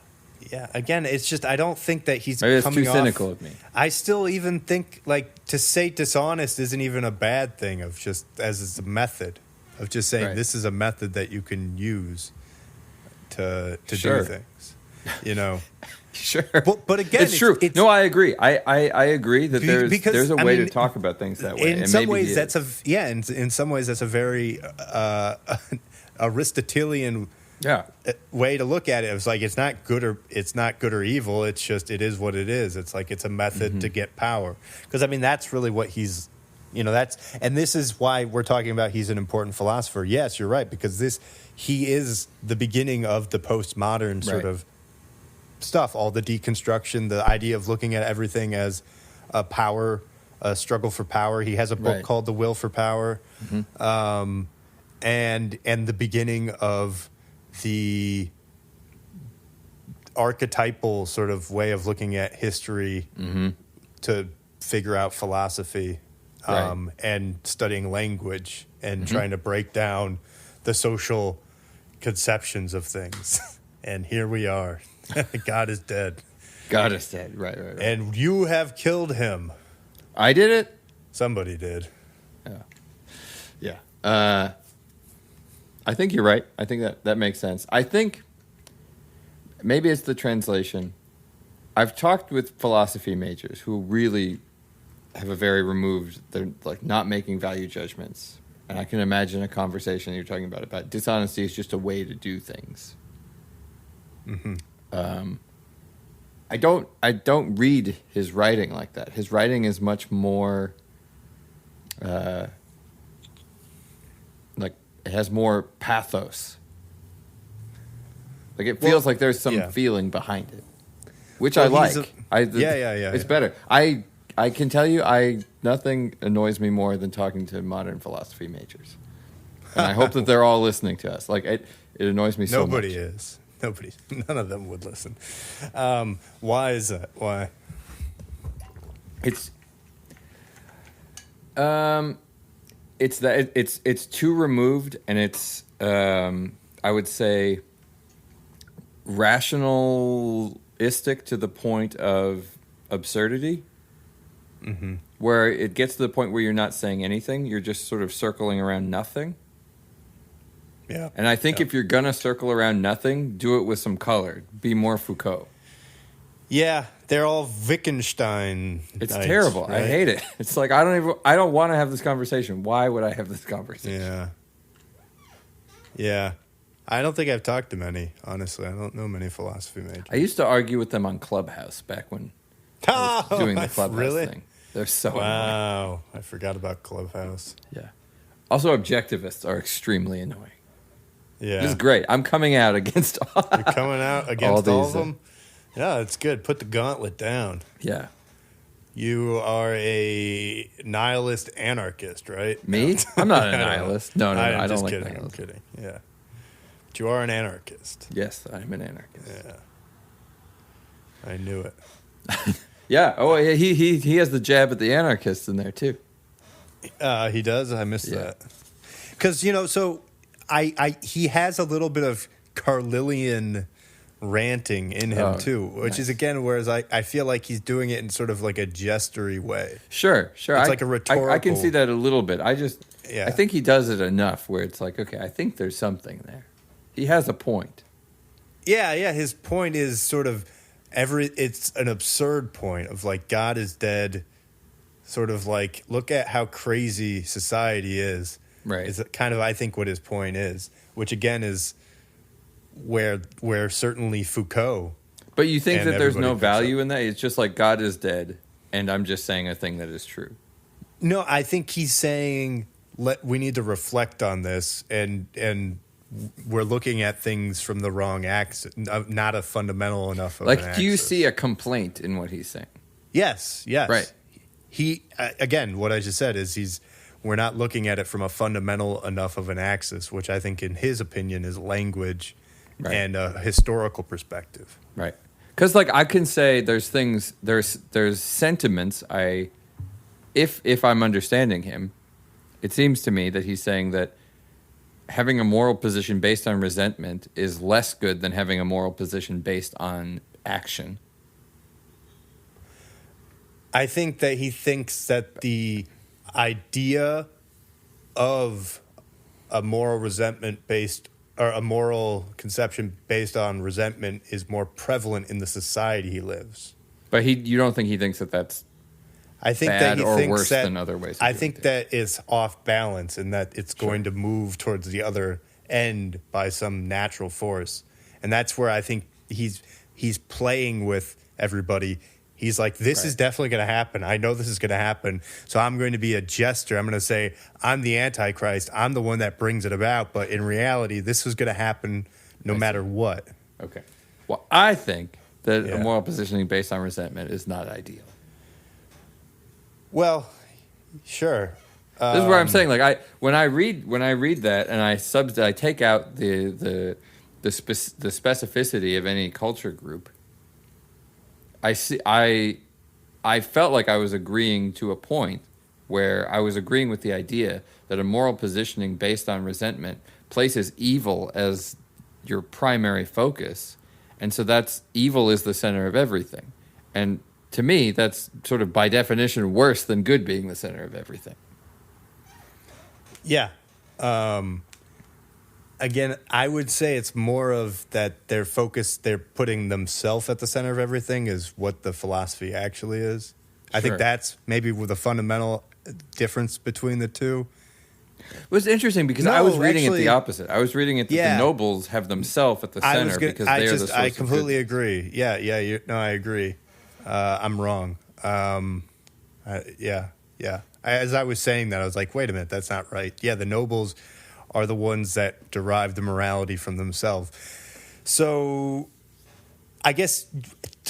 Again, it's just I don't think that he's Maybe coming too off. cynical of me. I still even think like to say dishonest isn't even a bad thing of just as a method of just saying this is a method that you can use to do things. Sure, but again, it's true. No, I agree. I agree that there's a way to talk about things that way. In some ways, in some ways that's a very Aristotelian way to look at it. It's like it's not good or evil. It's just it is what it is. It's like it's a method to get power. Because I mean that's really what he's and this is why we're talking about he's an important philosopher. Yes, you're right, because he is the beginning of the postmodern sort of stuff, all the deconstruction, the idea of looking at everything as a struggle for power. He has a book called The Will for Power, and the beginning of the archetypal sort of way of looking at history to figure out philosophy, and studying language and trying to break down the social conceptions of things. And here we are. God is dead. God is dead. Right. And you have killed him. I did it? Somebody did. Yeah. I think you're right. I think that makes sense. I think maybe it's the translation. I've talked with philosophy majors who really have a very removed, they're like not making value judgments. And I can imagine a conversation you're talking about dishonesty is just a way to do things. I don't read his writing like that. His writing is much more like it has more pathos. Like it feels like there's some feeling behind it, which I like. It's better. I can tell you, nothing annoys me more than talking to modern philosophy majors, and I hope that they're all listening to us. Like it annoys me so much. Nobody is. None of them would listen. Why is that? Why? It's it's too removed, and it's I would say rationalistic to the point of absurdity, where it gets to the point where you're not saying anything, you're just sort of circling around nothing. Yeah. And I think if you're going to circle around nothing, do it with some color. Be more Foucault. Yeah, they're all Wittgenstein. It's nights, terrible. right? I hate it. It's like I don't want to have this conversation. Why would I have this conversation? Yeah. Yeah. I don't think I've talked to many, honestly. I don't know many philosophy majors. I used to argue with them on Clubhouse back when I was doing the Clubhouse thing. They're so annoying. Wow. I forgot about Clubhouse. Yeah. Also, objectivists are extremely annoying. Yeah. This is great. I'm coming out against all. You're coming out against all of them? Yeah, it's good. Put the gauntlet down. Yeah. You are a nihilist anarchist, right? Me? I'm not a nihilist. No, I don't like kidding. nihilism. I'm kidding. Yeah. But you are an anarchist. Yes, I'm an anarchist. Yeah. I knew it. Yeah. Oh, he has the jab at the anarchists in there too. He does? I missed that. Because, so he has a little bit of Carlylean ranting in him too, which is again, whereas I feel like he's doing it in sort of like a gestury way. Sure. It's like a rhetorical. I can see that a little bit. I think he does it enough where it's like, okay, I think there's something there. He has a point. Yeah. His point is sort of it's an absurd point of like God is dead. Sort of like, look at how crazy society is. Right. Is kind of, I think, what his point is, which again is where certainly Foucault. But you think that there's no value in that? It's just like God is dead, and I'm just saying a thing that is true. No, I think he's saying we need to reflect on this, and we're looking at things from the wrong axis, not a fundamental enough of an axis. Do you see a complaint in what he's saying? Yes. Right. He again, what I just said is we're not looking at it from a fundamental enough of an axis, which I think, in his opinion, is language and a historical perspective. Right. Because I can say there's things, there's sentiments. If I'm understanding him, it seems to me that he's saying that having a moral position based on resentment is less good than having a moral position based on action. I think that he thinks that the idea of a moral resentment based, or a moral conception based on resentment, is more prevalent in the society he lives. But you don't think he thinks that that's I think bad that he or thinks worse that, than other ways? I think that it's off balance and that it's going to move towards the other end by some natural force. And that's where I think he's playing with everybody. He's like, this is definitely going to happen. I know this is going to happen. So I'm going to be a jester. I'm going to say, I'm the Antichrist. I'm the one that brings it about. But in reality, this is going to happen no matter what. Okay. Well, I think that a moral positioning based on resentment is not ideal. Well, sure. This is where I'm saying, when I read that and I take out the specificity of any culture group, I felt like I was agreeing to a point where I was agreeing with the idea that a moral positioning based on resentment places evil as your primary focus, and so that's evil is the center of everything. And to me, that's sort of by definition worse than good being the center of everything. Yeah. Again, I would say it's more of that they're putting themselves at the center of everything is what the philosophy actually is. I think that's maybe the fundamental difference between the two. It was interesting because I was reading it the opposite. I was reading it that the nobles have themselves at the center because they are the source I completely of agree. Yeah, I agree. I'm wrong. As I was saying that, I was like, wait a minute, that's not right. Yeah, the nobles are the ones that derive the morality from themselves. So I guess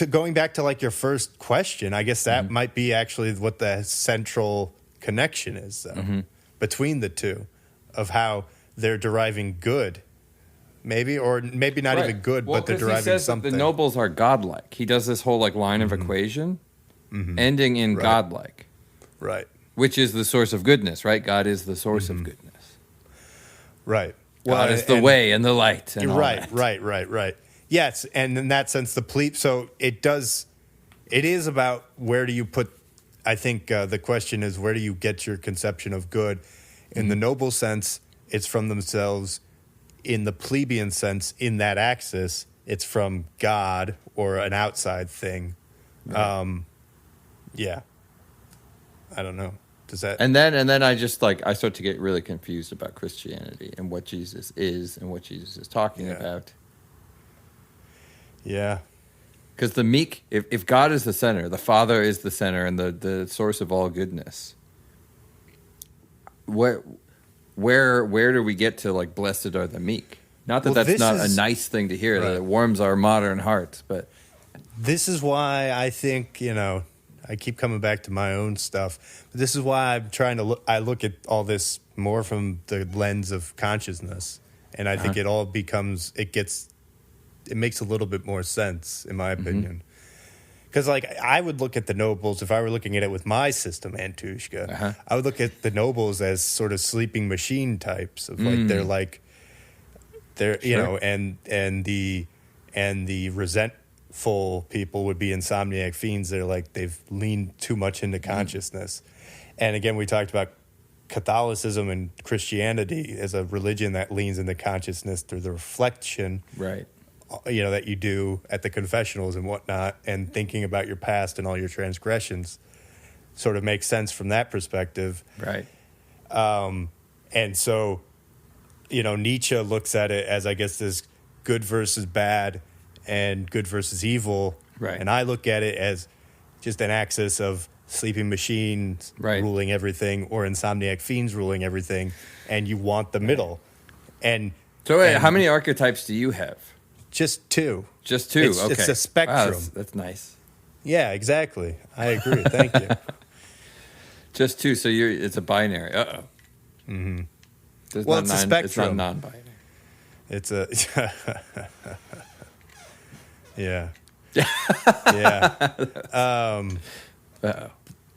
going back to your first question, I guess that might be actually what the central connection is, though, between the two, of how they're deriving good, maybe, or maybe not even good, but they're deriving he says something. That the nobles are godlike. He does this whole line of equation ending in godlike, right? Which is the source of goodness, right? God is the source of goodness. Right. God is the way and the light. And right. Yes, and in that sense, so it is about where do you put, I think the question is, where do you get your conception of good? In the noble sense, it's from themselves. In the plebeian sense, in that axis, it's from God or an outside thing. Right. Yeah. I don't know. Does that? And then I just I start to get really confused about Christianity and what Jesus is and what Jesus is talking about. Yeah. Because the meek, if God is the center, the Father is the center and the source of all goodness, where do we get to blessed are the meek? Not that that's not a nice thing to hear, that it warms our modern hearts, but this is why I think, I keep coming back to my own stuff. But this is why I'm trying to look. I look at all this more from the lens of consciousness, and I think it all becomes. It makes a little bit more sense, in my opinion. Because, I would look at the nobles, if I were looking at it with my system, Antushka, I would look at the nobles as sort of sleeping machine types of they're and the resentful people would be insomniac fiends. They're they've leaned too much into consciousness. And again, we talked about Catholicism and Christianity as a religion that leans into consciousness through the reflection. Right. That you do at the confessionals and whatnot, and thinking about your past and all your transgressions sort of makes sense from that perspective. Right. And so, Nietzsche looks at it as, I guess, this good versus bad and good versus evil. Right. And I look at it as just an axis of sleeping machines ruling everything or insomniac fiends ruling everything, and you want the middle. And so wait, how many archetypes do you have? Just two. Just two. Okay. It's a spectrum. Wow, that's nice. Yeah, exactly. I agree. Thank you. Just two. So it's a binary. Uh-oh. Mm-hmm. It's a spectrum. It's not non-binary. It's a... yeah. Yeah. Uh-oh.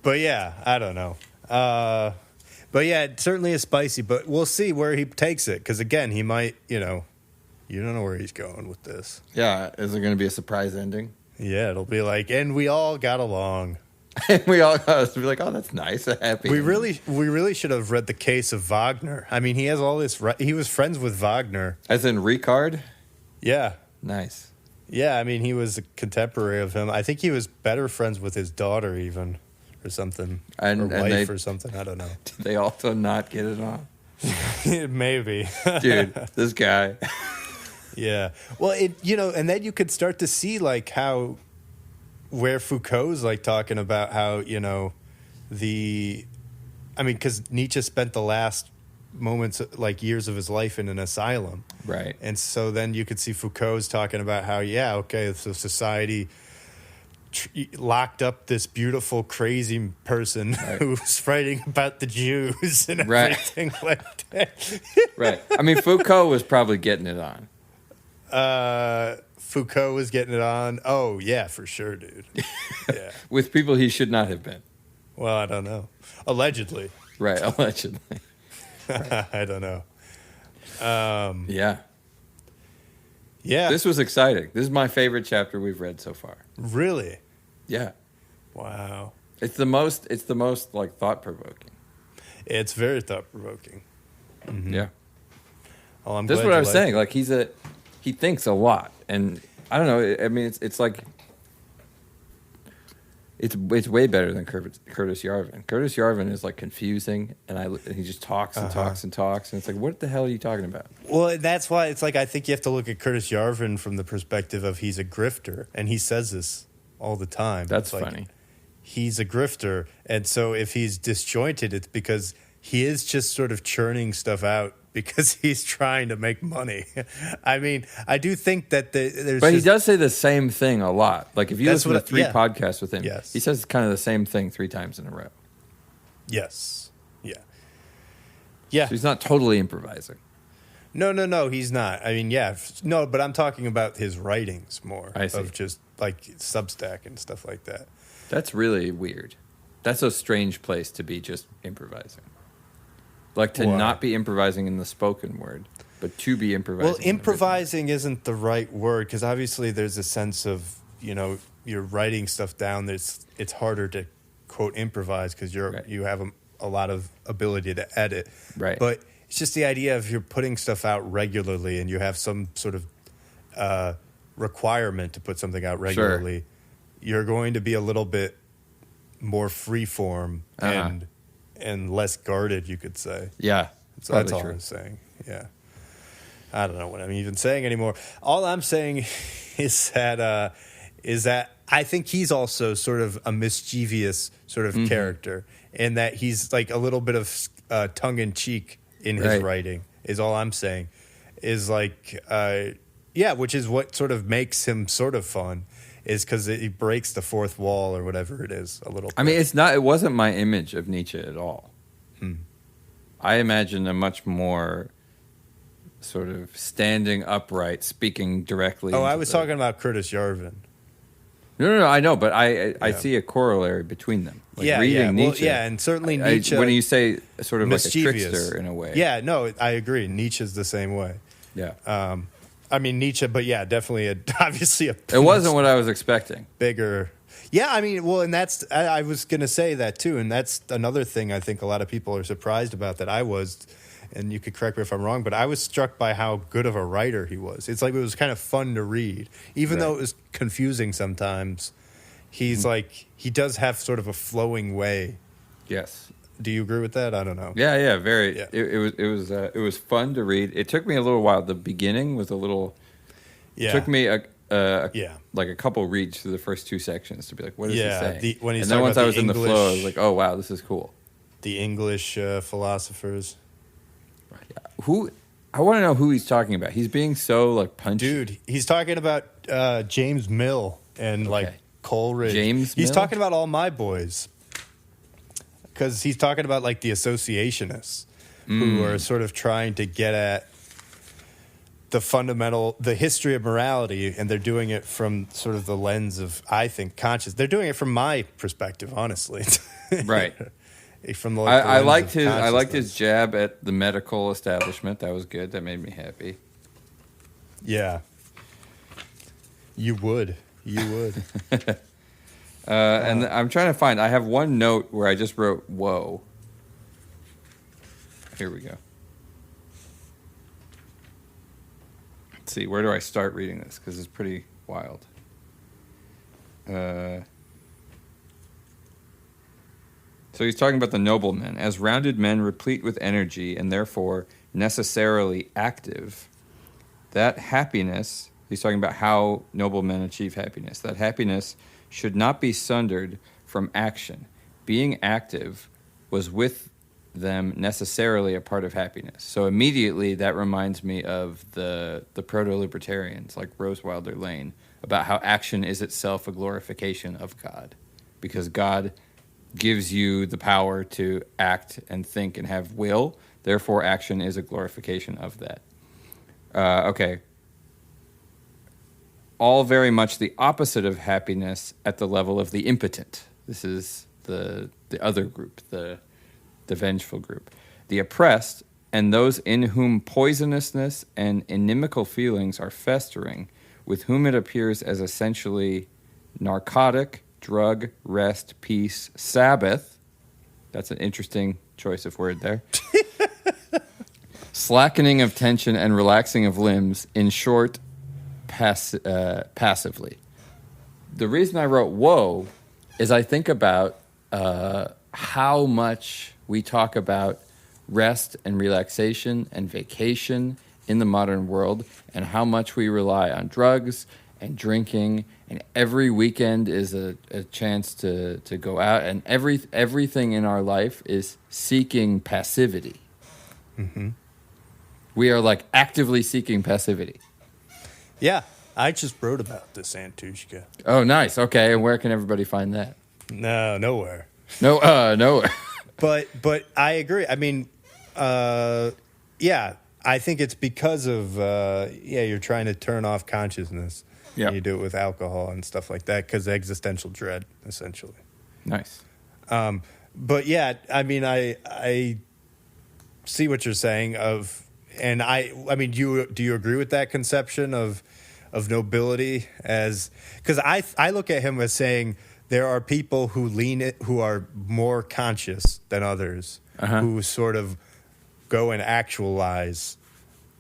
But yeah, I don't know. But yeah, it certainly is spicy, but we'll see where he takes it. Because again, he might, you don't know where he's going with this. Yeah. Is there going to be a surprise ending? Yeah, it'll be and we all got along. And we all got to be oh, that's nice. A happy we really should have read The Case of Wagner. I mean, he has all this... He was friends with Wagner. As in Ricard? Yeah. Nice. Yeah, I mean, he was a contemporary of him. I think he was better friends with his daughter even, or something. Or wife or something. I don't know. Did they also not get it on? Maybe. Dude, this guy... Yeah. Well, and then you could start to see where Foucault's talking about how, because Nietzsche spent the last moments, years of his life in an asylum. Right. And so then you could see Foucault's talking about how, so society locked up this beautiful, crazy person who was writing about the Jews and everything like that. Right. I mean, Foucault was probably getting it on. Foucault was getting it on. Oh, yeah, for sure, dude. Yeah. With people he should not have been. Well, I don't know. Allegedly. Right, allegedly. Right. I don't know. Yeah. Yeah. This was exciting. This is my favorite chapter we've read so far. Really? Yeah. Wow. It's the most thought-provoking. It's very thought-provoking. Mm-hmm. Yeah. Well, I'm That's glad what I you was liked saying. it. He thinks a lot, and I don't know. I mean, it's way better than Curtis Yarvin. Curtis Yarvin is confusing, and he just talks and talks and talks, and it's what the hell are you talking about? Well, that's why it's I think you have to look at Curtis Yarvin from the perspective of he's a grifter, and he says this all the time. That's funny. He's a grifter, and so if he's disjointed, it's because he is just sort of churning stuff out because he's trying to make money. I mean, I do think that there's... But he does say the same thing a lot. If you listen to three podcasts with him, yes. He says kind of the same thing 3 times in a row. Yes. Yeah. Yeah. So he's not totally improvising. No, he's not. I mean, yeah. No, but I'm talking about his writings more. I see. Of just Substack and stuff like that. That's really weird. That's a strange place to be just improvising. Not be improvising in the spoken word, but to be improvising. Well, improvising isn't the right word because obviously there's a sense of, you're writing stuff down. It's harder to, quote, improvise because you have a lot of ability to edit. Right. But it's just the idea of you're putting stuff out regularly and you have some sort of requirement to put something out regularly, you're going to be a little bit more freeform and less guarded, you could say. Yeah. So that's all I'm saying. Yeah. I don't know what I'm even saying anymore. All I'm saying is that I think he's also sort of a mischievous sort of character, and that he's like a little bit of tongue in cheek in his writing. Is all I'm saying. Is like which is what sort of makes him sort of fun. Is because he breaks the fourth wall or whatever it is a little bit. I mean, it wasn't my image of Nietzsche at all. I imagine a much more sort of standing upright, speaking directly. Oh, I was talking about Curtis Yarvin. No, I know, but I see a corollary between them. Like reading Nietzsche. Well, and certainly Nietzsche. When you say sort of mischievous. like a trickster in a way. Yeah, no, I agree. Nietzsche's the same way. Yeah. I mean, Nietzsche, but yeah, definitely, obviously it wasn't what I was expecting. Bigger. Yeah, I mean, well, and that's, I was going to say that too, and that's another thing I think a lot of people are surprised about that I was, and you could correct me if I'm wrong, but I was struck by how good of a writer he was. It's like it was kind of fun to read. Even though it was confusing sometimes, he's like, he does have sort of a flowing way. Yes. Do you agree with that? I don't know. Yeah, very. Yeah. It was fun to read. It took me a little while. The beginning was a little. Yeah. It took me like a couple reads through the first two sections to be like, what is he saying? And then once I was in the flow, I was like, oh wow, this is cool. The English philosophers. I want to know who he's talking about. He's being so like punchy. Dude, he's talking about James Mill and like Coleridge. He's talking about all my boys. Because he's talking about like the associationists who are sort of trying to get at the history of morality, and they're doing it from sort of the lens of, I think, conscious. They're doing it from my perspective, honestly. Right. From the I liked his jab at the medical establishment. That was good. That made me happy. Yeah. You would. And I'm trying to find. I have one note where I just wrote "whoa." Here we go. Let's see. Where do I start reading this? Because it's pretty wild. So he's talking about the noblemen as rounded men, replete with energy and therefore necessarily active. That happiness. He's talking about how noblemen achieve happiness. That happiness should not be sundered from action. Being active was with them necessarily a part of happiness. So immediately that reminds me of the proto-libertarians like Rose Wilder Lane about how action is itself a glorification of God, because God gives you the power to act and think and have will. Therefore, action is a glorification of that. Okay. All very much the opposite of happiness at the level of the impotent. This is the other group, the vengeful group. The oppressed and those in whom poisonousness and inimical feelings are festering, with whom it appears as essentially narcotic, drug, rest, peace, Sabbath. That's an interesting choice of word there. Slackening of tension and relaxing of limbs, in short, passively. The reason I wrote "whoa" is I think about how much we talk about rest and relaxation and vacation in the modern world, and how much we rely on drugs and drinking, and every weekend is a chance to go out, and everything in our life is seeking passivity. Mm-hmm. We are like actively seeking passivity. Yeah, I just wrote about this, Antushka. Oh, nice. Okay, and where can everybody find that? No, nowhere. Nowhere. But I agree. I mean, yeah, I think it's because of you're trying to turn off consciousness. Yeah, you do it with alcohol and stuff like that because existential dread, essentially. Nice. But yeah, I mean, I see what you're saying and I mean, do you agree with that conception of nobility as, because I look at him as saying there are people who are more conscious than others, who sort of go and actualize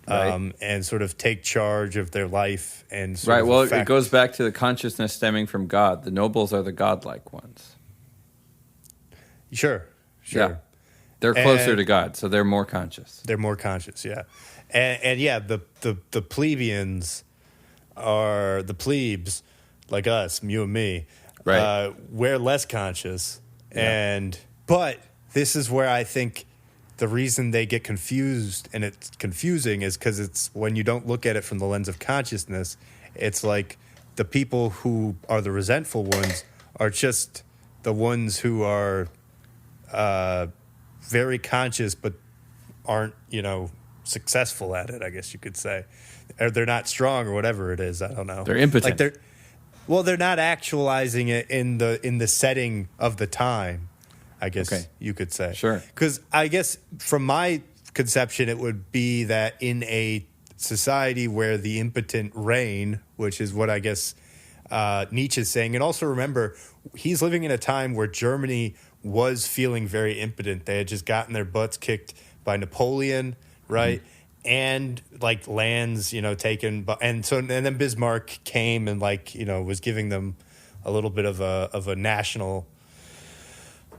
and sort of take charge of their life and sort Right. of Well, affect. it goes back to the consciousness stemming from God. The nobles are the godlike ones. Sure. Yeah. They're closer And- to God, so they're more conscious. They're more conscious, yeah. And yeah, the plebeians are the plebes, like us, you and me. Right. We're less conscious. But this is where I think the reason they get confused and it's confusing is because it's when you don't look at it from the lens of consciousness, it's like the people who are the resentful ones are just the ones who are very conscious but aren't, successful at it, I guess you could say. Or they're not strong or whatever it is. I don't know. They're impotent. They're not actualizing it in the setting of the time, I guess you could say. Sure. Because I guess from my conception, it would be that in a society where the impotent reign, which is what I guess Nietzsche is saying. And also remember, he's living in a time where Germany was feeling very impotent. They had just gotten their butts kicked by Napoleon, right? Mm-hmm. And like lands, taken, and then Bismarck came and was giving them a little bit of a national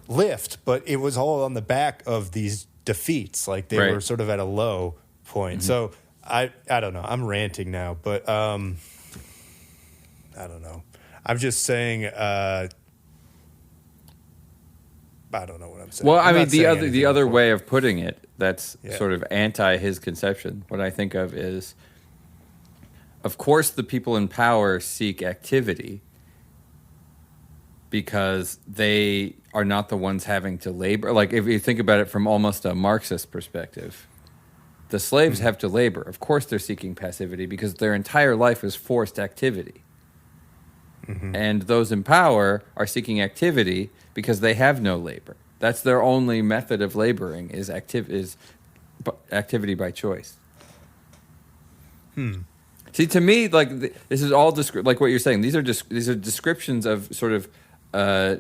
lift, but it was all on the back of these defeats. Like they were sort of at a low point. Mm-hmm. So I don't know. I'm ranting now, but I don't know. I'm just saying. I don't know what I'm saying. Well, I mean, the other way of putting it that's Yeah. sort of anti his conception, what I think of is, of course, the people in power seek activity because they are not the ones having to labor. Like, if you think about it from almost a Marxist perspective, the slaves have to labor. Of course, they're seeking passivity because their entire life is forced activity. Mm-hmm. And those in power are seeking activity because they have no labor. That's their only method of laboring is activity by choice. See, to me, this is all like what you're saying. These are descriptions of sort of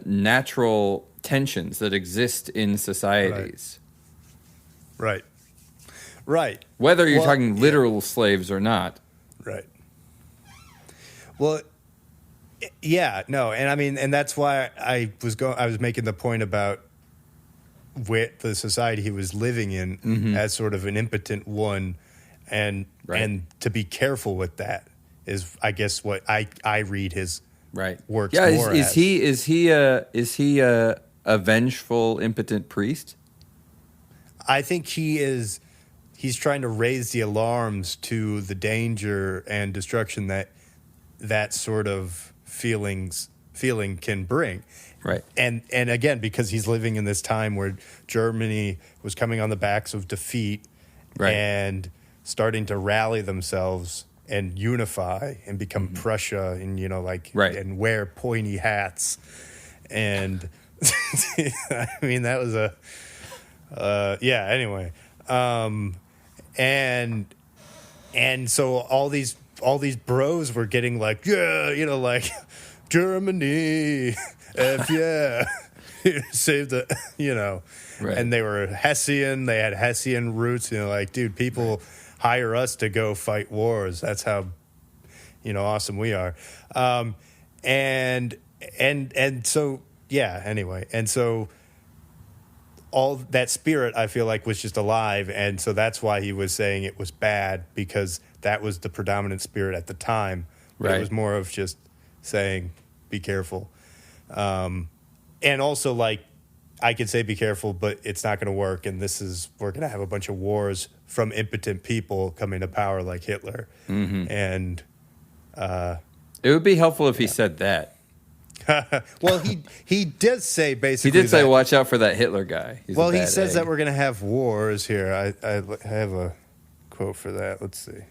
natural tensions that exist in societies. Right. Whether you're talking literal slaves or not. Right. Well. Yeah, no, and I mean, and that's why I was making the point about the society he was living in as sort of an impotent one, and to be careful with that is, I guess, what I read his works. Yeah, more is as. he a vengeful impotent priest? I think he is. He's trying to raise the alarms to the danger and destruction that sort of feeling can bring. Right. And again, because he's living in this time where Germany was coming on the backs of defeat and starting to rally themselves and unify and become Prussia and, and wear pointy hats. And I mean, that was anyway. And so all these bros were getting Germany, F yeah, save the, and they were Hessian. They had Hessian roots. Dude, people hire us to go fight wars. That's how, awesome we are. And so anyway, and so all that spirit I feel like was just alive, and so that's why he was saying it was bad because that was the predominant spirit at the time. But it was more of just saying, be careful. And also, I could say be careful, but it's not going to work. And we're going to have a bunch of wars from impotent people coming to power like Hitler. Mm-hmm. And it would be helpful if he said that. Well, he did say basically. He did say, watch out for that Hitler guy. He's he says that we're going to have wars here. I have a quote for that. Let's see.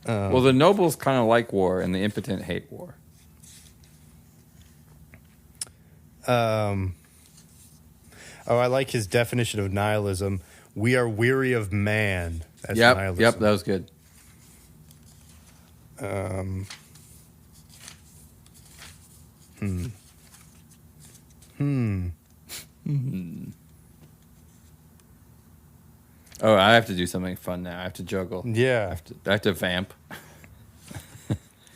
Well, the nobles kind of like war, and the impotent hate war. I like his definition of nihilism. We are weary of man. That's nihilism. Yep, that was good. Oh, I have to do something fun now. I have to juggle. Yeah. I have to vamp.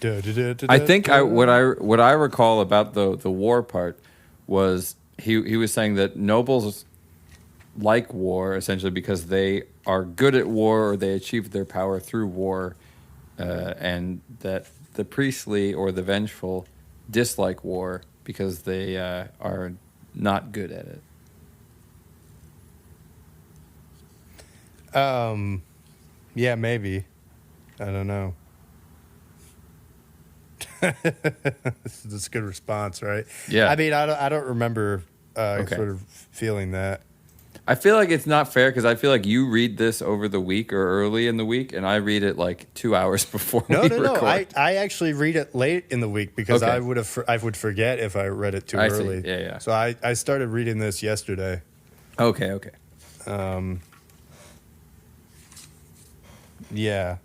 I I think what I recall about the war part was he was saying that nobles like war essentially because they are good at war or they achieve their power through war, and that the priestly or the vengeful dislike war because they are not good at it. Yeah, maybe. I don't know. That's a good response, right? Yeah. I mean, I don't remember Okay. sort of feeling that. I feel like it's not fair because I feel like you read this over the week or early in the week, and I read it like 2 hours before No, we no, record. no. I actually read it late in the week because Okay. I would forget if I read it too I see. early. Yeah, yeah. So I started reading this yesterday. Okay. Yeah.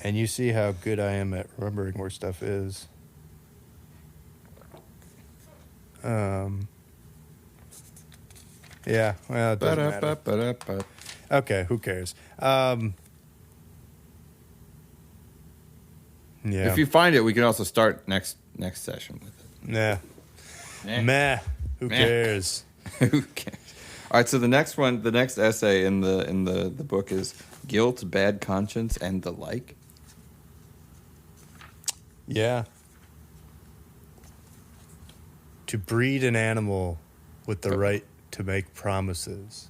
And you see how good I am at remembering where stuff is. Yeah, well, it doesn't matter. Ba-da-ba-ba-da-ba. Okay, who cares? Yeah. If you find it, we can also start next session with it. Nah. Nah. Meh. Who Meh. cares? Who cares? All right, so the next essay in the book is Guilt, Bad Conscience, and the Like. Yeah. To breed an animal with the right to make promises.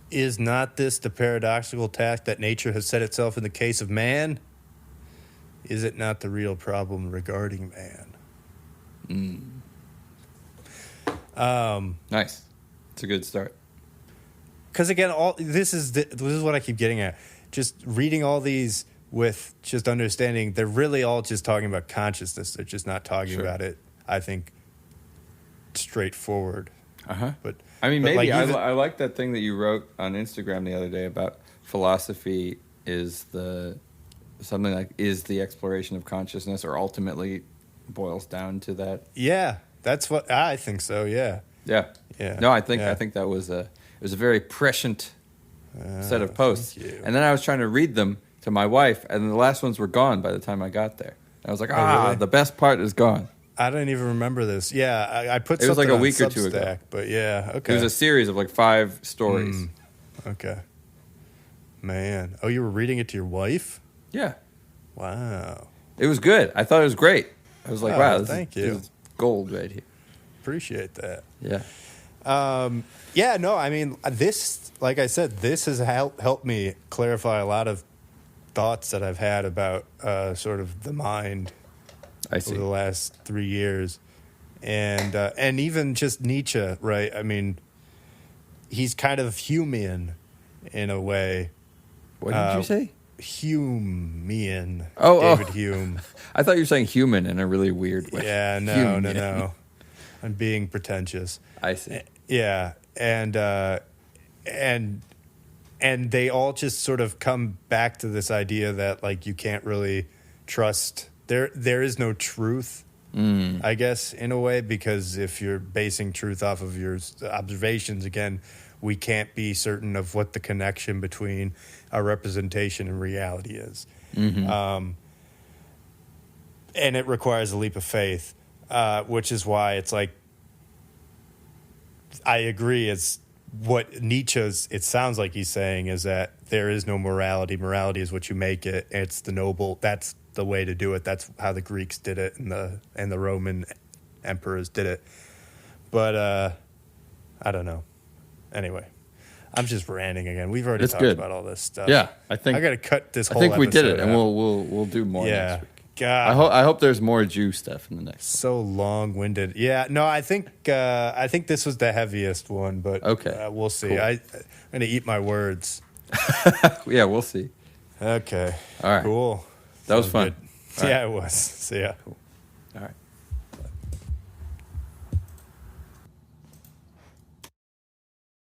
Is not this the paradoxical task that nature has set itself in the case of man? Is it not the real problem regarding man? Nice. It's a good start. Because again, this is what I keep getting at. Just reading all these with just understanding they're really all just talking about consciousness. They're just not talking about it, I think, straightforward. But I mean, maybe like I like that thing that you wrote on Instagram the other day about philosophy is something like is the exploration of consciousness, or ultimately boils down to that. Yeah, that's what I think. So yeah. No, I think that was it was a very prescient set of posts, and then I was trying to read them to my wife, and the last ones were gone by the time I got there. I was like, really? The best part is gone. I don't even remember this. Yeah, I put it was something like a on week or two ago. Substack, but yeah, okay. It was a series of like 5 stories. Okay. Man. Oh, you were reading it to your wife? Yeah. Wow. It was good. I thought it was great. I was like, wow, thank you. This is gold right here. Appreciate that. Yeah. Yeah, no, I mean, this, like I said, this has helped me clarify a lot of thoughts that I've had about sort of the mind over the last 3 years. And even just Nietzsche, right? I mean, he's kind of Humean in a way. What did you say? Humean. Oh, David Hume. I thought you were saying human in a really weird way. Yeah, no. I'm being pretentious. I see. Yeah, and they all just sort of come back to this idea that like you can't really trust. There is no truth, I guess, in a way, because if you're basing truth off of your observations, again, we can't be certain of what the connection between our representation and reality is. And it requires a leap of faith, which is why it's like, I agree. It's what it sounds like he's saying is that there is no morality. Morality is what you make it. It's the noble. That's the way to do it. That's how the Greeks did it and the Roman emperors did it. But I don't know. Anyway, I'm just ranting again. We've already talked about all this stuff. Yeah, I got to cut this whole I think we did episode it, and out. we'll do more next week. God. I hope there's more Jew stuff in the next. So long-winded. Yeah, no, I think this was the heaviest one, but okay, we'll see. Cool. I'm going to eat my words. Yeah, we'll see. Okay. All right. Cool. That was fun. Yeah, it was. See ya. Cool. All right.